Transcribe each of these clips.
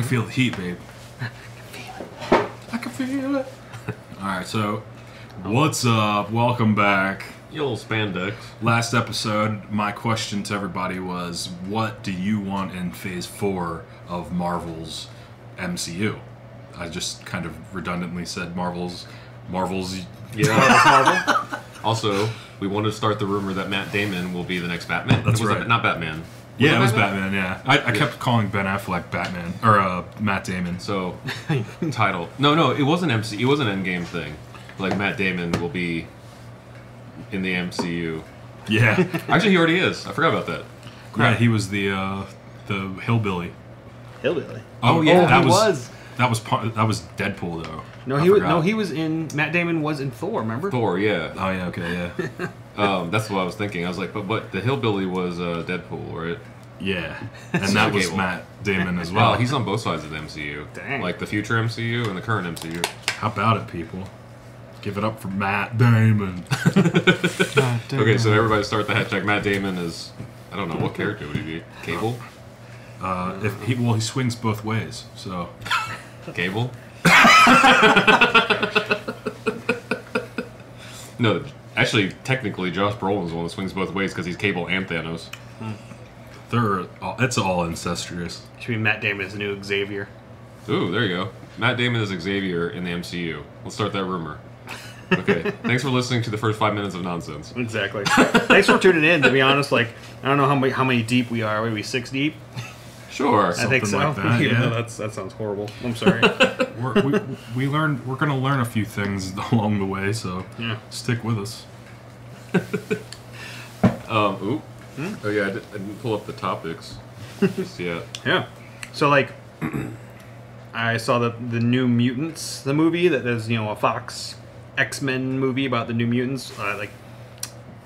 can feel the heat, babe. I can feel it. Alright, so, what's up? Welcome back. You little spandex. Last episode, my question to everybody was, what do you want in Phase 4 of Marvel's MCU? I just kind of redundantly said Marvel's... Yeah, Marvel. Also, we wanted to start the rumor that Matt Damon will be the next Batman. That's right. Not Batman. Yeah, it was Batman, yeah. I kept calling Ben Affleck Batman, or Matt Damon. So, title. No, it wasn't MC. It was an Endgame thing. Like, Matt Damon will be in the MCU. Yeah. Actually, he already is. I forgot about that. Yeah, he was the hillbilly. Hillbilly? Oh yeah, that he was. That was Deadpool, though. No, he was in... Matt Damon was in Thor, remember? Thor, yeah. Oh, yeah, okay, yeah. That's what I was thinking. I was like, but the hillbilly was Deadpool, right? Yeah. And that was Matt Damon as well. Wow, he's on both sides of the MCU. Dang. Like the future MCU and the current MCU. How about it, people? Give it up for Matt Damon. Okay, so everybody start the hashtag. Matt Damon is... I don't know, what character would he be? Cable? He swings both ways, so... Cable? No, actually, technically, Josh Brolin's the one that swings both ways because he's Cable and Thanos. It's all incestuous. Should be Matt Damon as the new Xavier. Ooh, there you go. Matt Damon is Xavier in the MCU. Let's start that rumor. Okay, thanks for listening to the first 5 minutes of nonsense. Exactly. Thanks for tuning in, to be honest. Like, I don't know how many deep we are. Maybe 6 deep? Sure. I think so. Like that, Even yeah. though that sounds horrible. I'm sorry. We're going to learn a few things along the way, so Yeah. stick with us. Oh yeah, I didn't pull up the topics just yet. Yeah. So, like, I saw the New Mutants, the movie, that there's, a Fox Xmen movie about the New Mutants.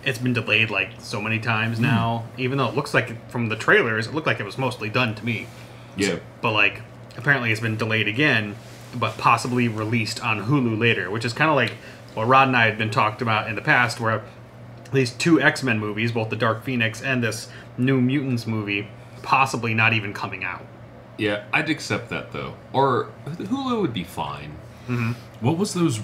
It's been delayed, like, so many times now. Even though it looks like, from the trailers, it looked like it was mostly done to me. Yeah. But, like, apparently it's been delayed again, but possibly released on Hulu later, which is kind of like what Rod and I had been talked about in the past, where these 2 X-Men movies, both the Dark Phoenix and this New Mutants movie, possibly not even coming out. Yeah, I'd accept that, though. Or Hulu would be fine. Mm-hmm. What was the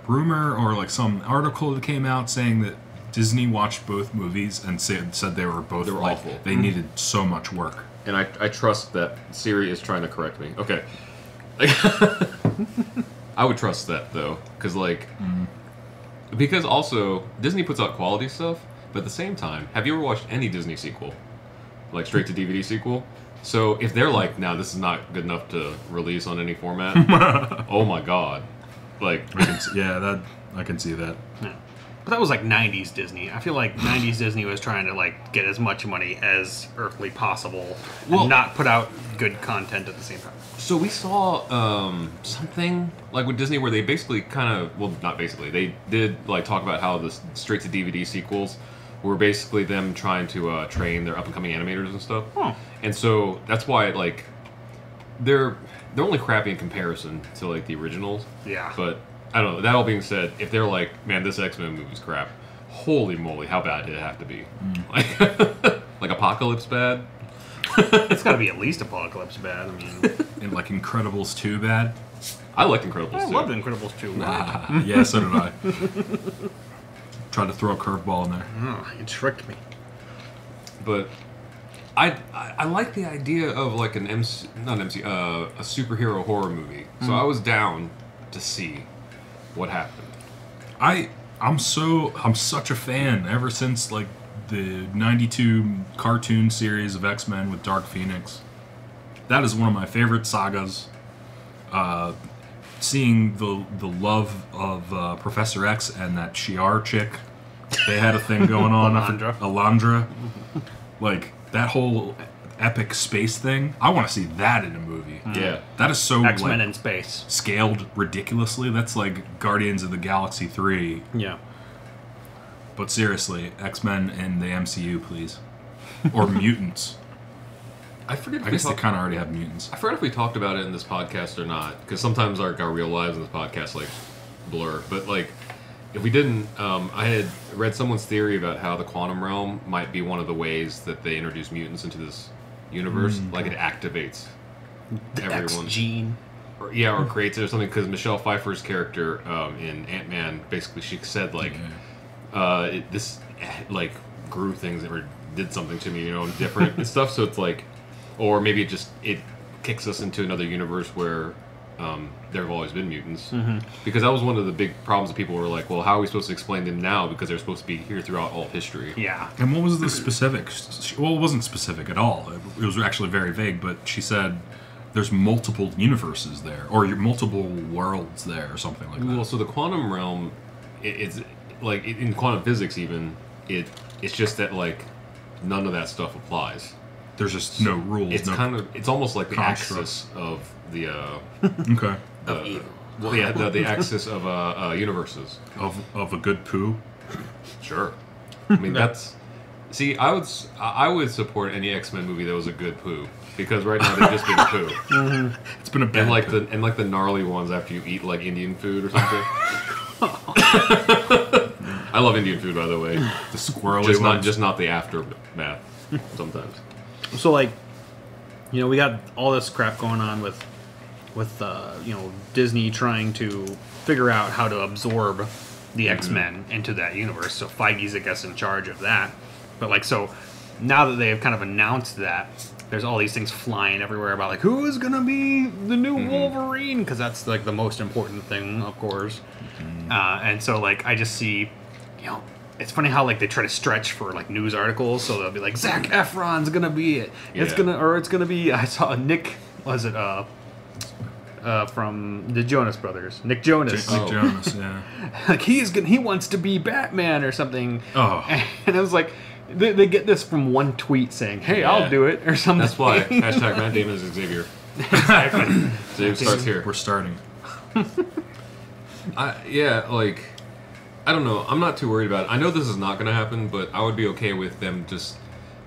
rumor or, like, some article that came out saying that Disney watched both movies and said they were both awful. They needed so much work. And I trust that Siri is trying to correct me. Okay. I would trust that, though. Because also, Disney puts out quality stuff, but at the same time, have you ever watched any Disney sequel? Like, straight-to-DVD sequel? So, if they're like, no, this is not good enough to release on any format, oh my god. Like... I can see that. Yeah. But that was like 90s Disney. I feel like 90s Disney was trying to like get as much money as earthly possible and not put out good content at the same time. So we saw something like with Disney where they basically they did like talk about how the straight to DVD sequels were basically them trying to train their up and coming animators and stuff. Huh. And so that's why like they're only crappy in comparison to like the originals. Yeah. But I don't know. That all being said, if they're like, man, this X-Men movie's crap, holy moly, how bad did it have to be? Like Apocalypse bad? It's got to be at least Apocalypse bad. I mean, And, like, Incredibles 2 bad? I liked Incredibles I too. loved Incredibles 2. Yeah, so did I. Tried to throw a curveball in there. Oh, you tricked me. But I like the idea of like a superhero horror movie. So I was down to see what happened. I'm such a fan ever since like the 92 cartoon series of X-Men with Dark Phoenix. That is one of my favorite sagas. Seeing the love of Professor X and that Shi'ar chick, they had a thing going on. Alondra. Like, that whole epic space thing, I want to see that in a movie. Yeah. That is so, X-Men like, in space. scaled ridiculously. That's like Guardians of the Galaxy 3. Yeah. But seriously, X-Men in the MCU, please. Or mutants. I forget. I guess they kind of already have mutants. I forgot if we talked about it in this podcast or not, because sometimes our real lives in this podcast like blur. But like, if we didn't, I had read someone's theory about how the quantum realm might be one of the ways that they introduce mutants into this universe. Like, it activates everyone. X-Gene. Or creates it or something, because Michelle Pfeiffer's character in Ant-Man, basically she said, like, this, like, grew things or did something to me, different and stuff, so it's like, or maybe it kicks us into another universe where there have always been mutants. Mm-hmm. Because that was one of the big problems that people were like, well, how are we supposed to explain them now, because they're supposed to be here throughout all of history. Yeah. And what was the specifics? Well, it wasn't specific at all. It was actually very vague, but she said there's multiple universes there, or multiple worlds there, or something like that. Well, so the quantum realm, it's like in quantum physics even, it's just that like none of that stuff applies. There's just no rules. It's almost like the construct. axis of the Okay. the axis of universes Of a good poo. Sure. I mean that's. See, I would support any X-Men movie that was a good poo. Because right now they've just been poo. Mm-hmm. It's been a bad and like the gnarly ones after you eat like Indian food or something. I love Indian food, by the way. The squirrely ones. Just not the aftermath. Sometimes. So like, we got all this crap going on with Disney trying to figure out how to absorb the X-Men into that universe. So Feige's, I guess, in charge of that. But like, so now that they have kind of announced that, there's all these things flying everywhere about like who is gonna be the new Wolverine, because that's like the most important thing, of course. And so like I just see, it's funny how like they try to stretch for like news articles, so they'll be like Zac Efron's gonna be it. It's gonna be. I saw Nick. Was it from the Jonas Brothers? Nick Jonas. Nick Jonas, yeah. Like he wants to be Batman or something. Oh. And it was like. They get this from one tweet saying, "Hey, I'll do it" or something. That's why hashtag Matt Damon is Xavier. Exactly. Xavier starts here. We're starting. Like I don't know. I'm not too worried about it. I know this is not going to happen, but I would be okay with them just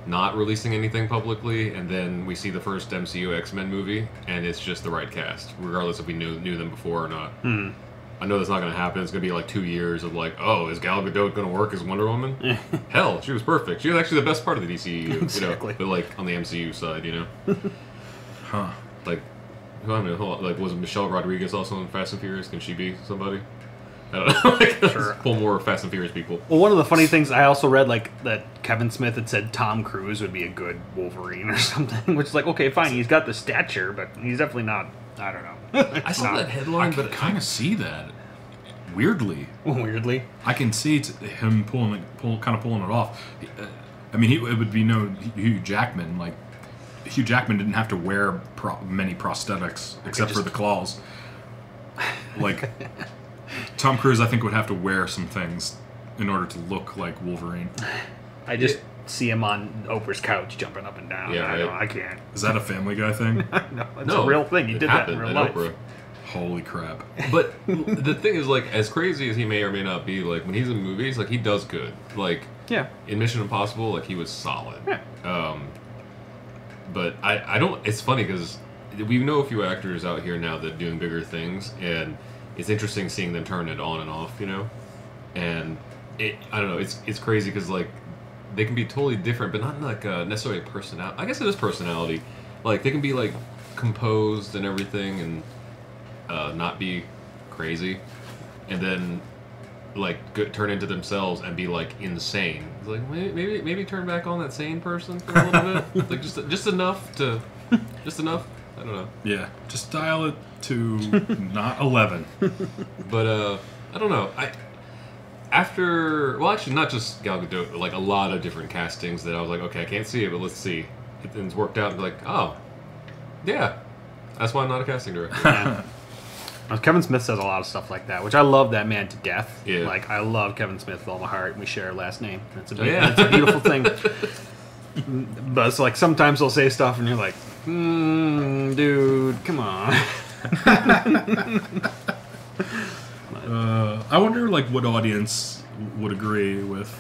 not releasing anything publicly, and then we see the first MCU X-Men movie, and it's just the right cast, regardless if we knew them before or not. I know that's not going to happen. It's going to be like 2 years of like, oh, is Gal Gadot going to work as Wonder Woman? Hell, she was perfect. She was actually the best part of the DCEU, Exactly. But like on the MCU side, Huh. Like, like was Michelle Rodriguez also in Fast and Furious? Can she be somebody? I don't know. Like, Sure. Pull more Fast and Furious people. Well, one of the funny things I also read, like that Kevin Smith had said Tom Cruise would be a good Wolverine or something, which is like, okay, fine, he's got the stature, but he's definitely not. I don't know. I saw that I headline, can but kind of see that. Weirdly, I can see him pulling it off. I mean, it would be no Hugh Jackman. Like Hugh Jackman didn't have to wear many prosthetics except for the claws. Like Tom Cruise, I think would have to wear some things in order to look like Wolverine. I just see him on Oprah's couch jumping up and down. Yeah, I can't. Is that a Family Guy thing? No, it's a real thing. He did that in real life. Oprah. Holy crap! But the thing is, like, as crazy as he may or may not be, like when he's in movies, like he does good. Like, in Mission Impossible, like he was solid. Yeah. But I don't. It's funny because we know a few actors out here now that are doing bigger things, and it's interesting seeing them turn it on and off. And I don't know. It's crazy because like they can be totally different, but not like necessarily personality. I guess it is personality. Like they can be like composed and everything, and not be crazy, and then like turn into themselves and be like insane. It's like maybe turn back on that sane person for a little bit, like just enough. I don't know. Yeah, just dial it to not 11. But I don't know. Actually, not just Gal Gadot, but like a lot of different castings that I was like, okay, I can't see it, but let's see. It's worked out and be like, oh, yeah, that's why I'm not a casting director. Yeah. Kevin Smith says a lot of stuff like that, which I love that man to death. Yeah. Like, I love Kevin Smith with all my heart. We share a last name. That's a beautiful thing. But it's like sometimes they'll say stuff and you're like, dude, come on. I wonder, like, what audience would agree with,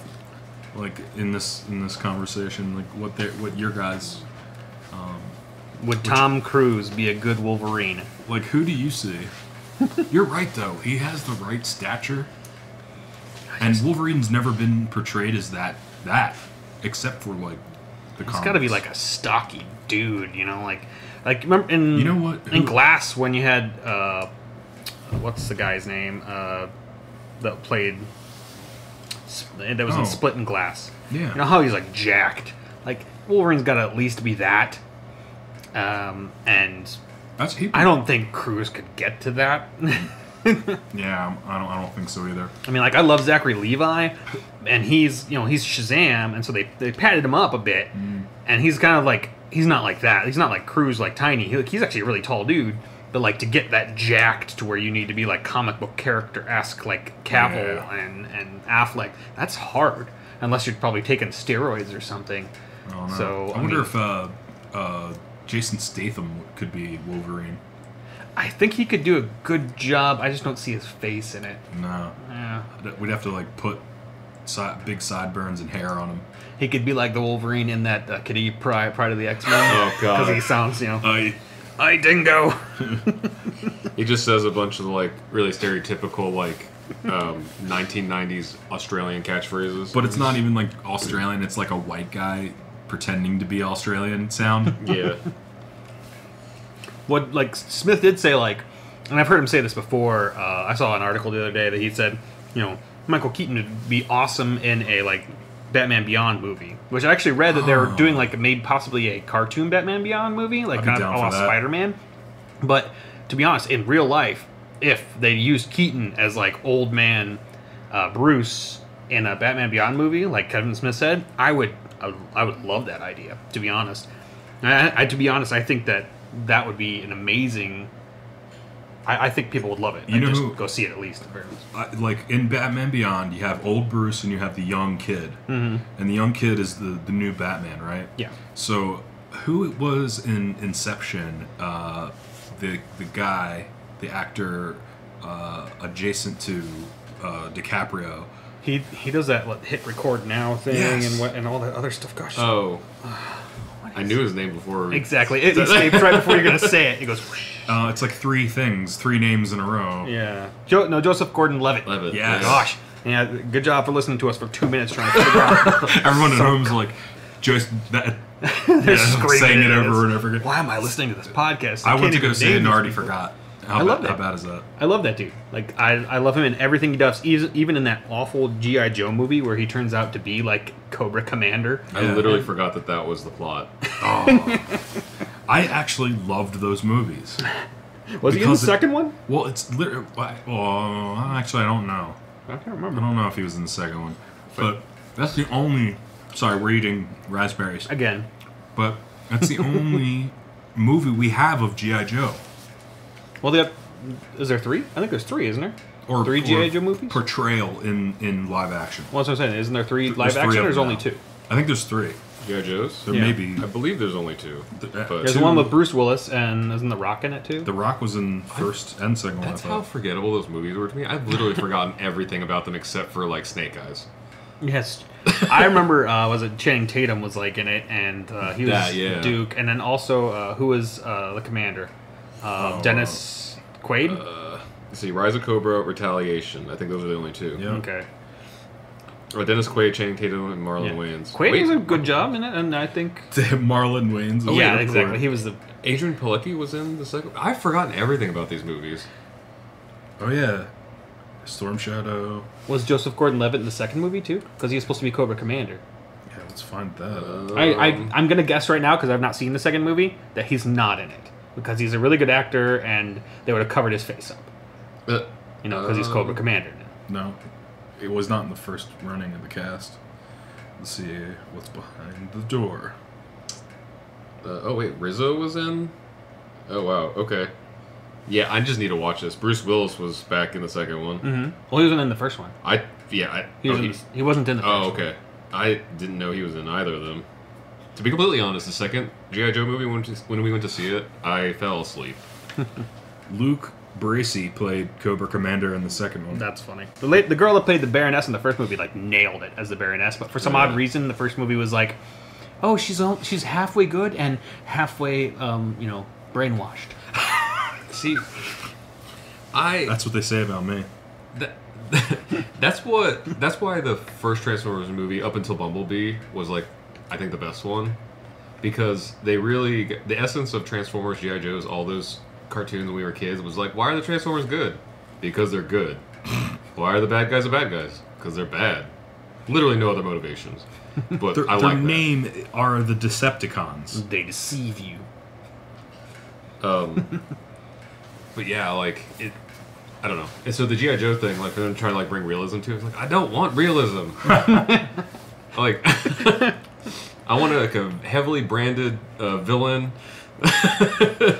like, in this conversation, like, what your guys. Would Tom Cruise be a good Wolverine? Like, who do you see? You're right, though. He has the right stature. And Wolverine's never been portrayed as that, except for, like, the comics. He's got to be, like, a stocky dude, like... Like, remember in You know what? in Glass when you had what's the guy's name that played that was in Split and Glass. Yeah. You know how he's like jacked. Like Wolverine's got to at least be that. And I don't think Cruise could get to that. Yeah, I don't think so either. I mean, like, I love Zachary Levi, and he's Shazam, and so they padded him up a bit, and he's kind of like, he's not like that. He's not like Cruise, like tiny. He's actually a really tall dude, but like to get that jacked to where you need to be like comic book character-esque, like Cavill and Affleck, that's hard, unless you're probably taking steroids or something. I don't know. So I wonder if Jason Statham could be Wolverine. I think he could do a good job. I just don't see his face in it. No. Yeah. We'd have to like put big sideburns and hair on him. He could be like the Wolverine in that Kitty Pride of the X-Men. Oh, God. Because he sounds, I dingo. He just says a bunch of like really stereotypical like 1990s Australian catchphrases. But it's not even like Australian. It's like a white guy pretending to be Australian sound. Yeah. What, like, Smith did say, like, and I've heard him say this before, I saw an article the other day that he said, Michael Keaton would be awesome in a, like, Batman Beyond movie. Which I actually read that they were doing, like, possibly a cartoon Batman Beyond movie, like, kind of a la Spider-Man. But, to be honest, in real life, if they used Keaton as, like, old man Bruce in a Batman Beyond movie, like Kevin Smith said, I would love that idea, to be honest. To be honest, I think that would be an amazing. I think people would love it. You know just who, go see it at least. Like in Batman Beyond, you have old Bruce and you have the young kid, and the young kid is the new Batman, right? Yeah. So who was in Inception? The guy, the actor adjacent to DiCaprio. He does that hit record now thing and all that other stuff. Gosh. Oh. I knew his name before. Exactly. It escapes right before you're going to say it. It goes whoosh. It's like three names in a row. Yeah. Joseph Gordon-Levitt. Levitt. Yeah. Gosh. Yeah, good job for listening to us for 2 minutes trying to figure out. Everyone at home's like, just that. They're screaming saying it over and over again. Why am I listening to this podcast? I went to go see it and already forgot. How bad is that? I love that dude. Like, I love him in everything he does. Even in that awful G.I. Joe movie where he turns out to be, like, Cobra Commander. I literally forgot that was the plot. Oh. I actually loved those movies. Was he in the second one? Well, it's literally... Well, actually, I don't know. I can't remember. I don't know if he was in the second one. But that's the only... Sorry, we're eating raspberries. Again. But that's the only movie we have of G.I. Joe. Well, is there three? I think there's three, isn't there? Or three G.I. Joe movies? Portrayal in live action. Well, that's what I'm saying. Isn't there three There's live action, or there's now. only two? I think there's three. G.I. Joe's? There may be. I believe there's only two. But There's one with Bruce Willis, and isn't The Rock in it, too? The Rock was in first and second one. That's how forgettable those movies were to me. I've literally forgotten everything about them except for, like, Snake Eyes. Yes. I remember, was it Channing Tatum was, like, in it, and he was Duke, and then also, who was the commander? Dennis Quaid? Let's see, Rise of Cobra, Retaliation. I think those are the only two. Yeah. Okay. Or Dennis Quaid, Channing Tatum, and Marlon Wayans. Quaid was a good job in it, and I think... Marlon Wayans. Yeah, exactly. He was the... Adrian Palicki was in the second... I've forgotten everything about these movies. Oh, yeah. Storm Shadow. Was Joseph Gordon-Levitt in the second movie, too? Because he was supposed to be Cobra Commander. Yeah, let's find that. I'm going to guess right now, because I've not seen the second movie, that he's not in it. Because he's a really good actor, and they would have covered his face up. Because he's Cobra Commander now. No. It was not in the first running of the cast. Let's see what's behind the door. Oh, wait. Rizzo was in? Oh, wow. Okay. Yeah, I just need to watch this. Bruce Willis was back in the second one. Mm-hmm. Well, he wasn't in the first one. He wasn't in the first one. Oh, okay. I didn't know he was in either of them. To be completely honest, the second G.I. Joe movie, when we went to see it, I fell asleep. Luke Bracey played Cobra Commander in the second one. That's funny. The girl that played the Baroness in the first movie, like, nailed it as the Baroness, but for some odd reason, the first movie was like, oh, she's halfway good and halfway, brainwashed. See, That's what they say about me. That's why the first Transformers movie, up until Bumblebee, was, like, I think the best one. because they really the essence of Transformers, G.I. Joes, all those cartoons when we were kids was like, why are the Transformers good? Because they're good. Why are the bad guys the bad guys? Because they're bad. Literally no other motivations. But I like their that. name are the Decepticons. They deceive you. But yeah, like it. I don't know. And so the G.I. Joe thing, like they're trying to like bring realism to it. It's like I don't want realism. Like I want like a heavily branded villain,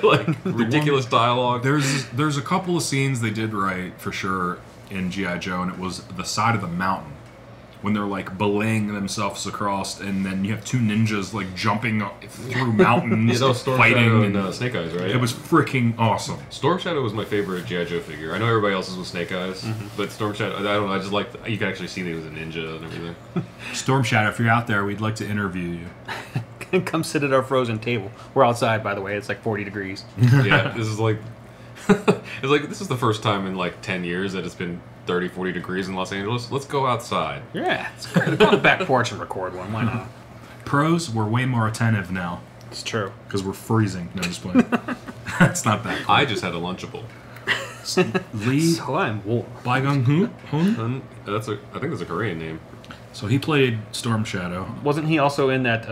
like ridiculous dialogue. There's a couple of scenes they did right for sure in G.I. Joe, and it was the side of the mountain when they're like belaying themselves across, and then you have two ninjas like jumping through mountains, Storm fighting, Shadow and and Snake Eyes, right? it was freaking awesome. Storm Shadow was my favorite G.I. Joe figure. I know everybody else's was Snake Eyes, but Storm Shadow, I don't know, I just like you can actually see that he was a ninja and everything. Storm Shadow, if you're out there, we'd like to interview you. Come sit at our frozen table. We're outside, by the way. It's like 40 degrees. Yeah, this is like it's like this is the first time in like 10 years that it's been 30, 40 degrees in Los Angeles. Let's go outside. Yeah, it's great. Go on the back porch and record one. Why not? Pros, we're way more attentive now It's true. because we're freezing. No, just playing. It's not that cool. I just had a Lunchable. Lee So I'm warm. Baigang Hun? I think that's a Korean name. So he played Storm Shadow. Wasn't he also in that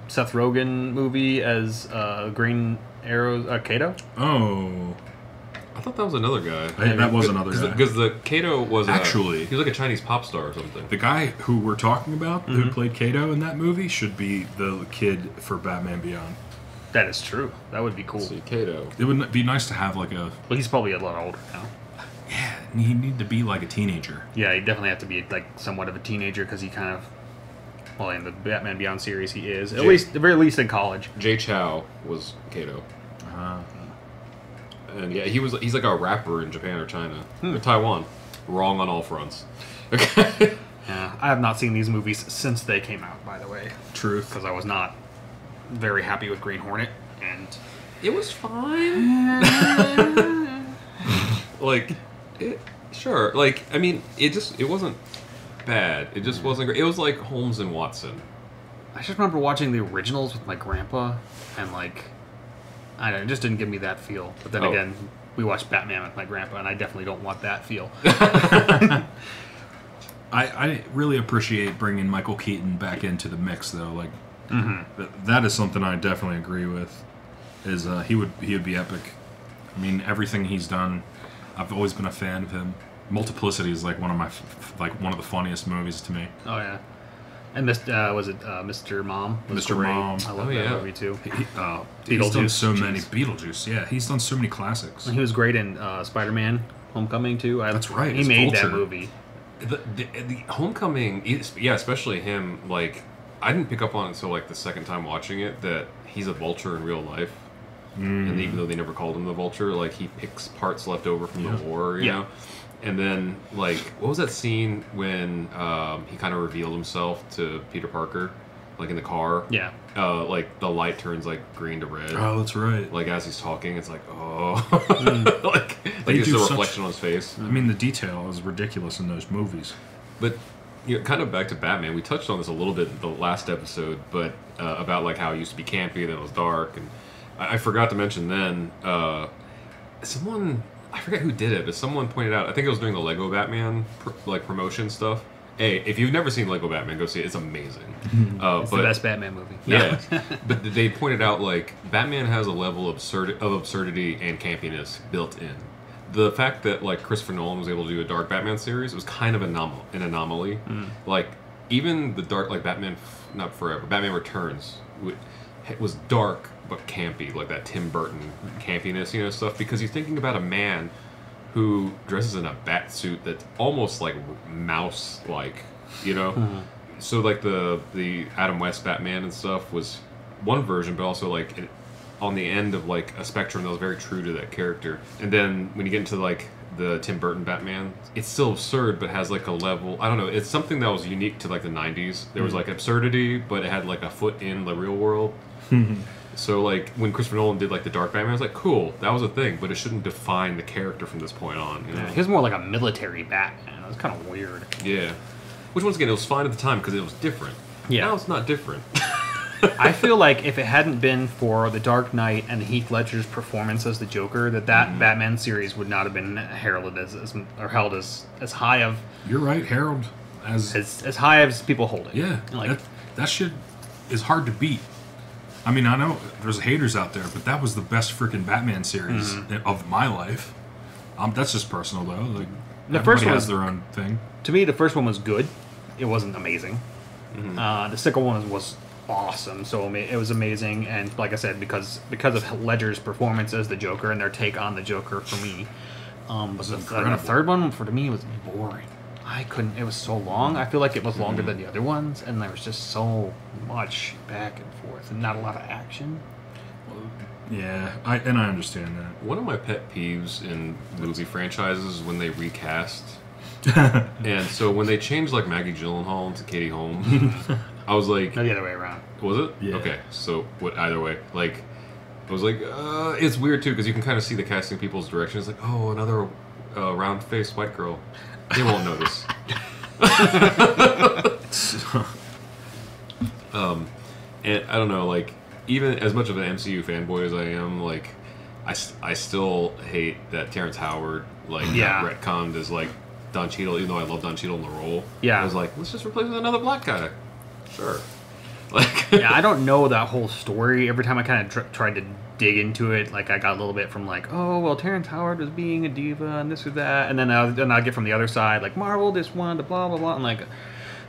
Seth Rogen movie as Green Arrow, Kato? Oh. I thought that was another guy. That was another guy. Because the Kato was Actually- he was like a Chinese pop star or something. The guy who we're talking about, who played Kato in that movie, should be the kid for Batman Beyond. That is true. That would be cool. See, Kato. It would be nice to have like a... Well, he's probably a lot older now. Yeah, he'd need to be like a teenager. Yeah, he definitely have to be like somewhat of a teenager because he kind of, well, in the Batman Beyond series, he is at the very least in college. Jay Chow was Kato. And yeah, he's like a rapper in Japan or China or Taiwan. Wrong on all fronts. Okay. Yeah, I have not seen these movies since they came out, by the way, Truth. because I was not very happy with Green Hornet, and It was fine. Like, sure. Like, I mean, it wasn't bad. It just wasn't great. It was like Holmes and Watson. I just remember watching the originals with my grandpa, and like, I don't know, it just didn't give me that feel. But then again, we watched Batman with my grandpa, and I definitely don't want that feel. I really appreciate bringing Michael Keaton back into the mix, though. Like, that is something I definitely agree with. Is he would be epic. I mean, everything he's done, I've always been a fan of him. Multiplicity is like one of my one of the funniest movies to me. Oh yeah, and was it Mr. Mom? Mr. Great. Mom. I love that movie too. He's done Beetlejuice. so many Beetlejuice. Yeah, he's done so many classics. He was great in Spider-Man: Homecoming too. That's right, He it's made Vulture. that movie. The Homecoming, yeah, especially him. Like, I didn't pick up on it until like the second time watching it that he's a vulture in real life. And even though they never called him the Vulture, like he picks parts left over from the war, you know. And then, like, what was that scene when he kind of revealed himself to Peter Parker, like in the car? Yeah. Like the light turns like green to red. Oh, that's right. Like as he's talking, it's like, oh, like They it's do a such- reflection on his face. I mean, the detail is ridiculous in those movies. But kind of back to Batman. We touched on this a little bit in the last episode, but about like how it used to be campy, then it was dark, and I forgot to mention then. Someone, I forget who did it, but someone pointed out. I think it was during the Lego Batman promotion stuff. Hey, if you've never seen Lego Batman, go see it. It's amazing. It's the best Batman movie. Yeah, but they pointed out like Batman has a level of absurdity and campiness built in. The fact that like Christopher Nolan was able to do a dark Batman series was kind of an anomaly. Like even the dark like Batman, not Forever, Batman Returns was dark but campy, like that Tim Burton campiness, you know, stuff. Because you're thinking about a man who dresses in a bat suit that's almost like mouse-like, you know. So like the Adam West Batman and stuff was one version, but also like on the end of like a spectrum that was very true to that character. And then when you get into like the Tim Burton Batman, it's still absurd, but has like a level. I don't know. It's something that was unique to like the '90s. There was like absurdity, but it had like a foot in the real world. So like when Christopher Nolan did like the Dark Batman, I was like, cool, that was a thing, but it shouldn't define the character from this point on. You know? He was more like a military Batman. It was kind of weird. Yeah. Which once again, it was fine at the time because it was different. Yeah. Now it's not different. I feel like if it hadn't been for The Dark Knight and Heath Ledger's performance as the Joker, that Batman series would not have been heralded or held as high of. You're right, Harold. As high as people hold it. Yeah, like that shit is hard to beat. I mean, I know there's haters out there, but that was the best freaking Batman series of my life. That's just personal though. Like, the first one has their own thing. To me, the first one was good. It wasn't amazing. The second one was awesome. So it was amazing, and like I said, because of Ledger's performance as the Joker and their take on the Joker for me, but the third one for me was boring. I couldn't. It was so long. I feel like it was longer than the other ones, and there was just so much back and forth, and not a lot of action. Yeah, I understand that. One of my pet peeves in movie franchises is when they recast. And so when they changed like Maggie Gyllenhaal to Katie Holmes, I was like, no, the other way around. Was it? Yeah. Okay, so either way, like, I was like, it's weird too because you can kind of see the casting people's direction. It's like, oh, another round-faced white girl. They won't notice. And I don't know, like, even as much of an MCU fanboy as I am, like, I still hate that Terrance Howard, like, got retconned as, like, Don Cheadle, even though I love Don Cheadle in the role. Yeah. I was like, let's just replace him with another black guy. Sure. Like, yeah, I don't know that whole story. Every time I kind of tried to dig into it, like I got a little bit from like, oh well, Terrance Howard was being a diva and this or that, and then I get from the other side like Marvel just wanted to blah blah blah, and like,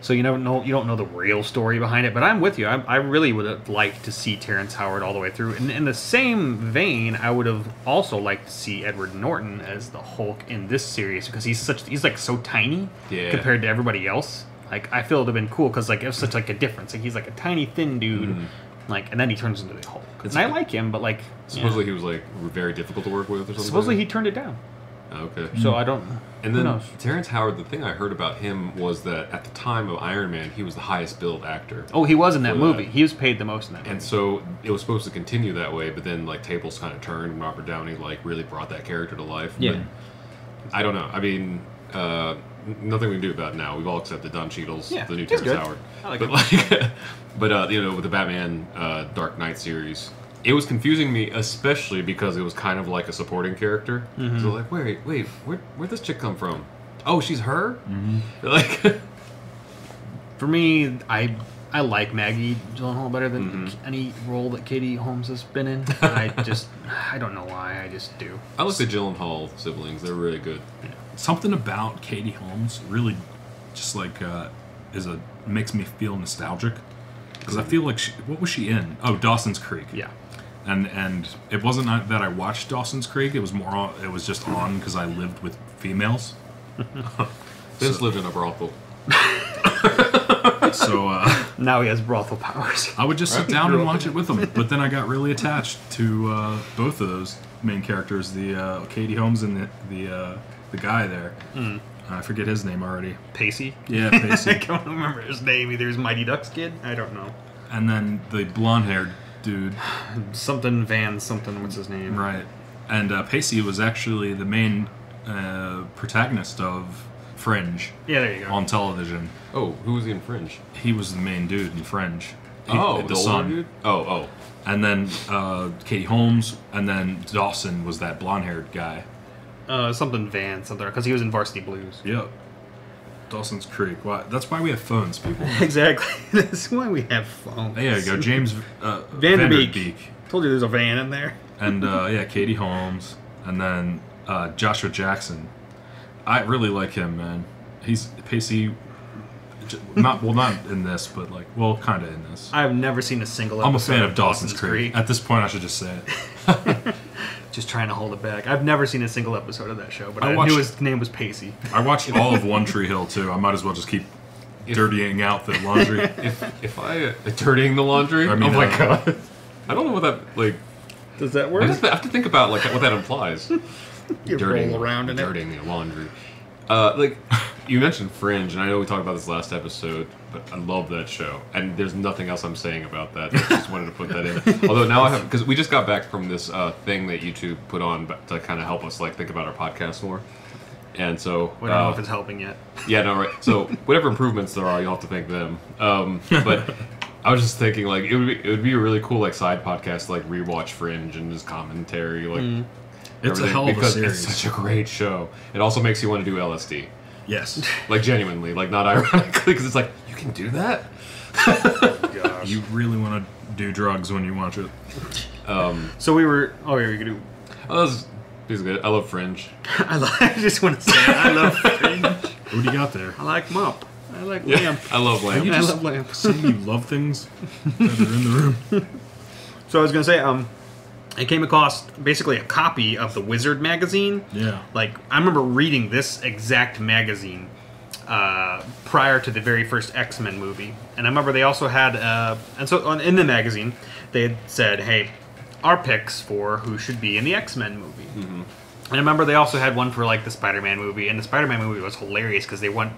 so you don't know the real story behind it. But I'm with you. I really would have liked to see Terrance Howard all the way through. And in the same vein, I would have also liked to see Edward Norton as the Hulk in this series because he's like so tiny compared to everybody else. Like, I feel it would have been cool because, like, it was such, like, a difference. Like, he's, like, a tiny, thin dude. Like, and then he turns into the Hulk. And I like him, but, like... Supposedly he was, like, very difficult to work with or something? Supposedly he turned it down. Okay. So I don't... And then Terrance Howard, the thing I heard about him was that at the time of Iron Man, he was the highest billed actor. Oh, he was in that movie. He was paid the most in that movie. And so it was supposed to continue that way, but then, like, tables kind of turned and Robert Downey, like, really brought that character to life. Yeah. But I don't know. I mean... nothing we can do about it now. We've all accepted Don Cheadle's the new Terrance Howard. I like but it. But you know, with the Batman Dark Knight series, it was confusing me, especially because it was kind of like a supporting character. So like, wait, where'd this chick come from? Oh, she's her. Like, for me, I like Maggie Gyllenhaal better than any role that Katie Holmes has been in. I don't know why. I just do. I like the Gyllenhaal siblings. They're really good. Yeah. Something about Katie Holmes really just like makes me feel nostalgic because I feel like what was she in? Oh, Dawson's Creek. Yeah. And it wasn't that I watched Dawson's Creek. It was more. It was just on because I lived with females. Vince lived in a brothel. So now he has brothel powers. I would just sit down and watch it with him, but then I got really attached to both of those main characters, the Katie Holmes and the guy there. I forget his name already. Pacey? Yeah, Pacey. I can't remember his name either. His Mighty Ducks kid? I don't know. And then the blonde-haired dude. Something Van something, what's his name? Right. And Pacey was actually the main protagonist of Fringe. Yeah, there you go. On television. Oh, who was he in Fringe? He was the main dude in Fringe. The son. Dude? Oh. And then Katie Holmes, and then Dawson was that blonde-haired guy. Something Van, something, because he was in Varsity Blues. Yep. Dawson's Creek. That's why we have phones, people. Exactly. That's why we have phones. There you go. James Van Der Beek. Told you there's a van in there. And, Katie Holmes. And then Joshua Jackson. I really like him, man. He's Pacey... not in this, but kind of in this. I've never seen a single episode. I'm a fan of Dawson's Creek. At this point, I should just say it. Just trying to hold it back. I've never seen a single episode of that show, but I knew his name was Pacey. I watched all of One Tree Hill too. I might as well just keep dirtying out the laundry. If I dirtying the laundry, I mean, oh my god, I don't know what that Does that work? I have to think about what that implies. You roll around in it. Dirtying the laundry. You mentioned Fringe, and I know we talked about this last episode, but I love that show. And there's nothing else I'm saying about that. I just wanted to put that in. Although now I have, because we just got back from this thing that YouTube put on to kind of help us think about our podcast more. And so we don't know if it's helping yet. Yeah, no, right. So whatever improvements there are, you'll have to thank them. But I was just thinking, like, it would be a really cool, like, side podcast, like, rewatch Fringe and just commentary, like, It's a hell of a because series. it's such a great show. It also makes you want to do LSD. Yes. Like, genuinely, like, not ironically, because it's like, you can do that? Gosh. You really want to do drugs when you watch it. So we were. Oh, yeah, we could do. Oh, this is good. I love Fringe. I just want to say I love Fringe. What do you got there? I like Mop. I like Lamb. I love Lamb. You I just love Lamb. saying you love things that are in the room. So I was gonna say, I came across basically a copy of the Wizard magazine. Yeah. Like, I remember reading this exact magazine prior to the very first X-Men movie, and I remember they also had, in the magazine, they had said, "Hey, our picks for who should be in the X-Men movie." Mm-hmm. And I remember they also had one for like the Spider-Man movie, and the Spider-Man movie was hilarious because they wanted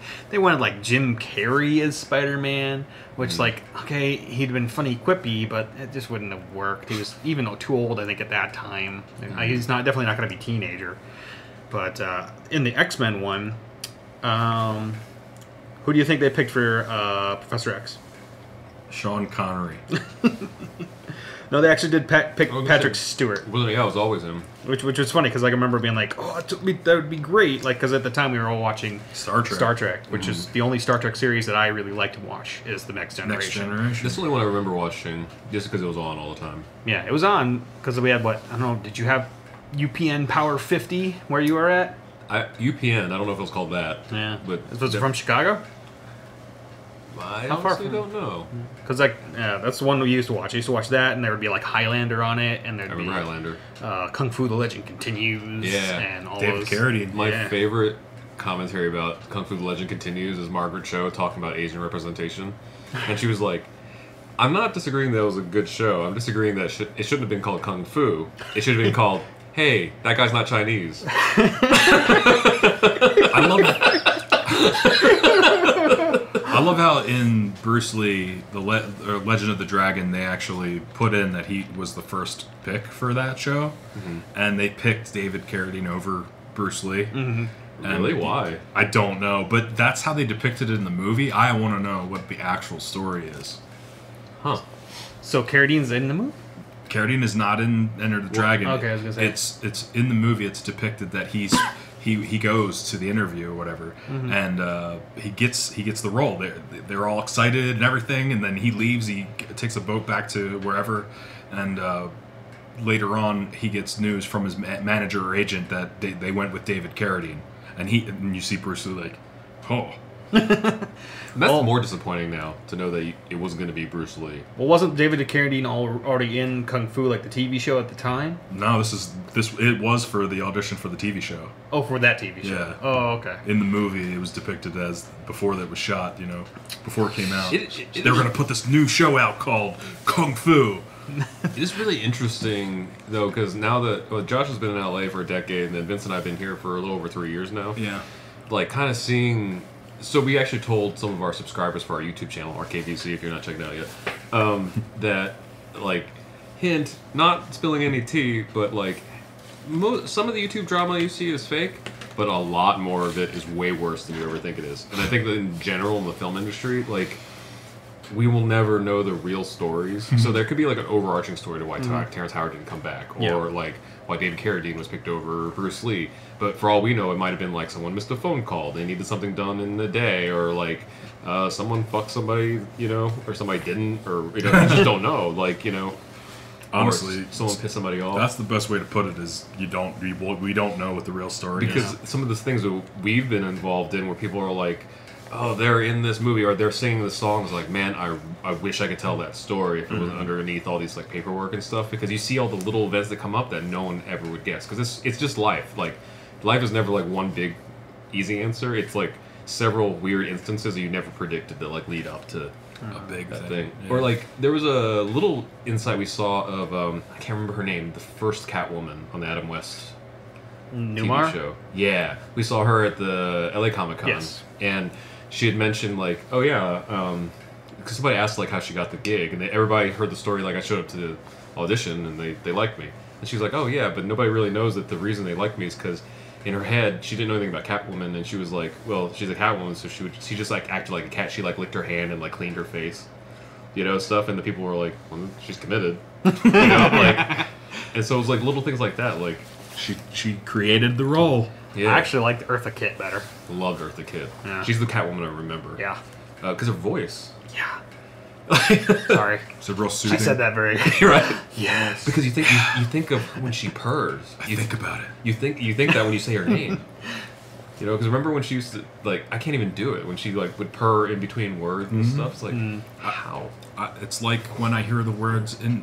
like Jim Carrey as Spider-Man, which like, okay, he'd been funny quippy, but it just wouldn't have worked. He was even too old, I think, at that time. He's definitely not going to be a teenager. But in the X-Men one, who do you think they picked for Professor X? Sean Connery. No, they actually did pick Oh, Patrick shit. Stewart. Well, yeah, it was always him. Which was funny because like, I remember being like, oh, that would be great. Like, because at the time we were all watching Star Trek. which is the only Star Trek series that I really like to watch is the Next Generation. Next Generation. This is the only one I remember watching just because it was on all the time. Yeah, it was on because we had what, I don't know. Did you have UPN Power 50 where you were at? UPN, I don't know if it was called that. Yeah, But was it from Chicago? I How far honestly from- don't know. Because like, yeah, that's the one we used to watch. I used to watch that, and there would be like Highlander on it, and there'd I be remember Highlander. Kung Fu: The Legend Continues, Yeah. and all David those. Carradine. My Yeah. favorite commentary about Kung Fu: The Legend Continues is Margaret Cho talking about Asian representation. And she was like, I'm not disagreeing that it was a good show. I'm disagreeing that it shouldn't have been called Kung Fu. It should have been called, hey, that guy's not Chinese. I love how in Bruce Lee, the Legend of the Dragon, they actually put in that he was the first pick for that show, and they picked David Carradine over Bruce Lee. And Really? Why? I don't know, but that's how they depicted it in the movie. I want to know what the actual story is. Huh. So Carradine's in the movie. Carradine is not in Enter the Dragon. okay, I was gonna say. It's in the movie. It's depicted that he goes to the interview or whatever, and he gets the role. They're all excited and everything, and then he leaves. He takes a boat back to wherever, and later on he gets news from his manager or agent that they went with David Carradine, and you see Bruce Lee like, oh. That's more disappointing now, to know that it wasn't going to be Bruce Lee. Well, wasn't David Carradine already in Kung Fu, like the TV show at the time? No, it was for the audition for the TV show. Oh, for that TV show. Yeah. Oh, okay. In the movie, it was depicted as before that was shot. Before it came out, It they were going to put this new show out called Kung Fu. It is really interesting, though, because now that Josh has been in LA for a decade, and then Vince and I have been here for a little over 3 years now. Yeah. Like, kind of seeing. So we actually told some of our subscribers for our YouTube channel, RKVC, if you're not checked it out yet, that, like, hint, not spilling any tea, but, like, some of the YouTube drama you see is fake, but a lot more of it is way worse than you ever think it is. And I think that in general in the film industry, like, we will never know the real stories. So there could be, like, an overarching story to why Terrance Howard didn't come back, or, like, why David Carradine was picked over Bruce Lee. But for all we know, it might have been like someone missed a phone call, they needed something done in the day, or like someone fucked somebody, or somebody didn't, or you just don't know, like, Honestly, someone pissed somebody off. That's the best way to put it. Is we don't know what the real story Because is. some of the things that we've been involved in, where people are like, oh, they're in this movie, or they're singing the songs, like, man, I wish I could tell that story if it wasn't underneath all these, like, paperwork and stuff, because you see all the little events that come up that no one ever would guess, because it's just life. Like, life is never, like, one big, easy answer. It's, like, several weird instances that you never predicted that, like, lead up to A big that thing. thing. Yeah. Or, like, there was a little insight we saw of, I can't remember her name, the first Catwoman on the Adam West Newmar? TV show. Yeah, we saw her at the LA Comic Con, Yes. and she had mentioned, like, oh yeah, because somebody asked, like, how she got the gig, and everybody heard the story, like, I showed up to the audition and they liked me, and she was like, oh yeah, but nobody really knows that the reason they liked me is because in her head she didn't know anything about Catwoman, and she was like, well, she's a Catwoman, so she just like acted like a cat. She like licked her hand and like cleaned her face, you know, stuff, and the people were like, well, she's committed. You know, like, and so it was like little things like that, like she created the role. I actually liked Eartha Kit better. Loved Eartha Kit. Yeah. She's the Catwoman I remember. Yeah. Because her voice. Yeah. Sorry. It's a real soothing. She said that very Right. Yes. Because you think of when she purrs. You think about it. You think that when you say her name. You know, because remember when she used to, like, I can't even do it, when she, like, would purr in between words and stuff. It's like, how? It's like when I hear the words in,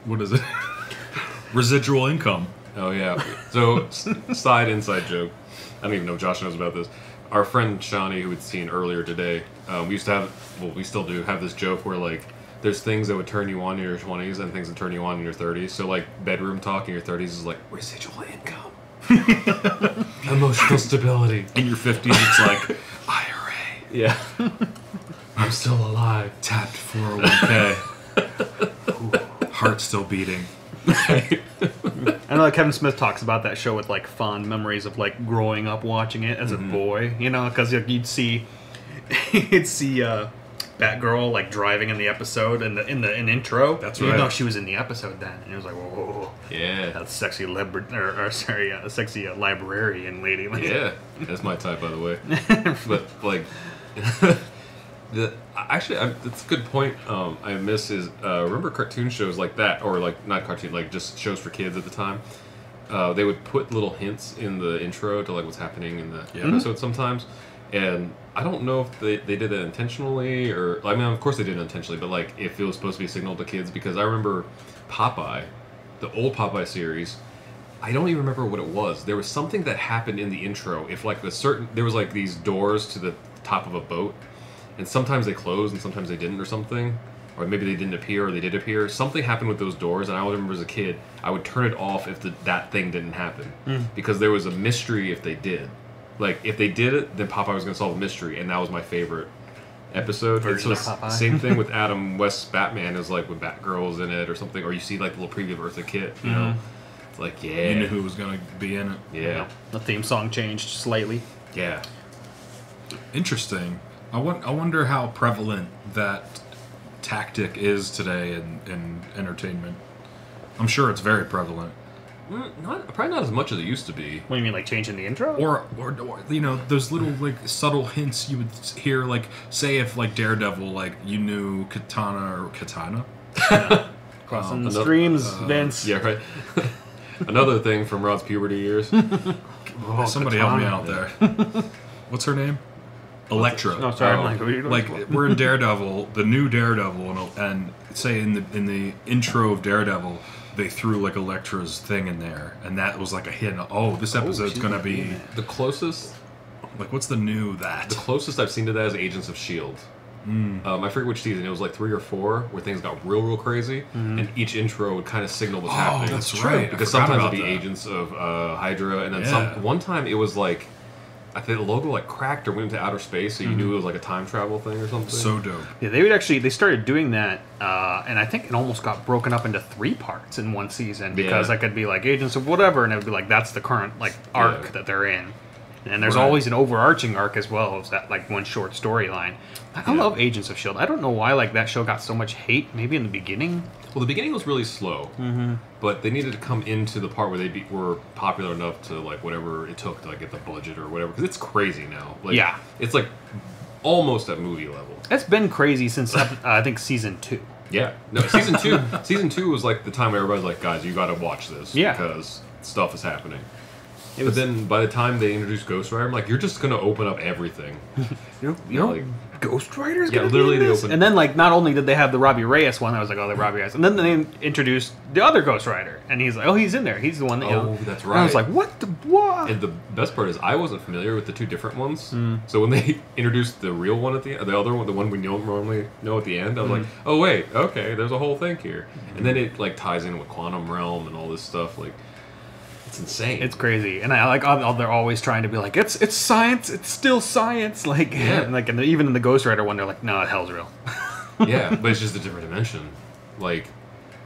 what is it? Residual income. Oh, yeah. So, inside joke. I don't even know if Josh knows about this. Our friend Shawnee, who we'd seen earlier today, we used to have, well, we still do, have this joke where, like, there's things that would turn you on in your 20s and things that turn you on in your 30s. So, like, bedroom talk in your 30s is like, residual income. Emotional stability. In your 50s, it's like, IRA. Yeah. I'm still alive. Tapped 401k. Ooh, heart still beating. I know that Kevin Smith talks about that show with like fond memories of like growing up watching it as a boy, you know, because you'd see Batgirl like driving in the episode in the intro. That's right. right. No, she was in the episode then, and it was like, whoa, Yeah. that sexy sexy librarian lady. Like, Yeah. That's my type, by the way. But, like, that's a good point. I miss is remember cartoon shows like that, or like not cartoon, like just shows for kids at the time. They would put little hints in the intro to like what's happening in the episode sometimes, and I don't know if they did that intentionally, or I mean, of course they did it intentionally, but like if it was supposed to be signaled to kids, because I remember Popeye, the old Popeye series. I don't even remember what it was. There was something that happened in the intro. If like there was like these doors to the top of a boat. And sometimes they closed and sometimes they didn't or something. Or maybe they didn't appear or they did appear. Something happened with those doors, and I remember as a kid, I would turn it off if that thing didn't happen. Because there was a mystery if they did. Like, if they did it, then Popeye was going to solve the mystery, and that was my favorite episode. Version and so of Popeye. Same thing with Adam West's Batman, is like when Batgirl's in it or something, or you see like the little preview of Eartha Kit, you know? It's like, yeah. You knew who was going to be in it. Yeah. The theme song changed slightly. Yeah. Interesting. I wonder how prevalent that tactic is today in entertainment. I'm sure it's very prevalent. Probably not as much as it used to be. What do you mean, like changing the intro? Or you know, those little like subtle hints you would hear, like say if like Daredevil, like you knew Katana. Crossing the streams, Vince. Yeah, right. Another thing from Rod's puberty years. Somebody help me out there. What's her name? Electra. No, sorry. I'm like, what are you doing? Like we're in Daredevil, the new Daredevil, and say in the intro of Daredevil, they threw like Elektra's thing in there, and that was like a hint. Oh, this episode's gonna be The closest what's the new that? The closest I've seen to that is Agents of S.H.I.E.L.D. I forget which season. It was like 3 or 4 where things got real crazy, and each intro would kind of signal what's happening. That's right. Because sometimes it'd be Agents of Hydra, and then one time it was like, I think the logo like cracked or went into outer space, so you knew it was like a time travel thing or something. So dope. Yeah, they started doing that, and I think it almost got broken up into 3 parts in one season, because that could be like Agents of whatever, and it would be like that's the current like arc that they're in. And there's always an overarching arc as well as that like one short storyline. I love Agents of S.H.I.E.L.D. I don't know why like that show got so much hate. Maybe in the beginning. Well, the beginning was really slow, but they needed to come into the part where they were popular enough to like whatever it took to like get the budget or whatever. Because it's crazy now. Like, it's like almost at movie level. It's been crazy since I think season 2. Yeah, no, season 2. Season 2 was like the time where everybody's like, guys, you got to watch this because stuff is happening. But then by the time they introduced Ghost Rider, I'm like, you're just gonna open up everything. You know, like, Ghost Rider's gonna literally be in this? they opened. And then like not only did they have the Robbie Reyes one, I was like, oh, the Robbie Reyes, and then they introduced the other Ghost Rider, and he's like, oh, he's in there, he's the one that. Oh, that's right. And I was like, what? And the best part is, I wasn't familiar with the 2 different ones. So when they introduced the real one at the end, the other one, the one we don't normally know at the end, I was like, oh wait, okay, there's a whole thing here, and then it like ties in with Quantum Realm and all this stuff, like. It's insane. It's crazy, and I like they're always trying to be like it's science. It's still science. Like and like even in the Ghost Rider one, they're like, no, hell's real. Yeah, but it's just a different dimension. Like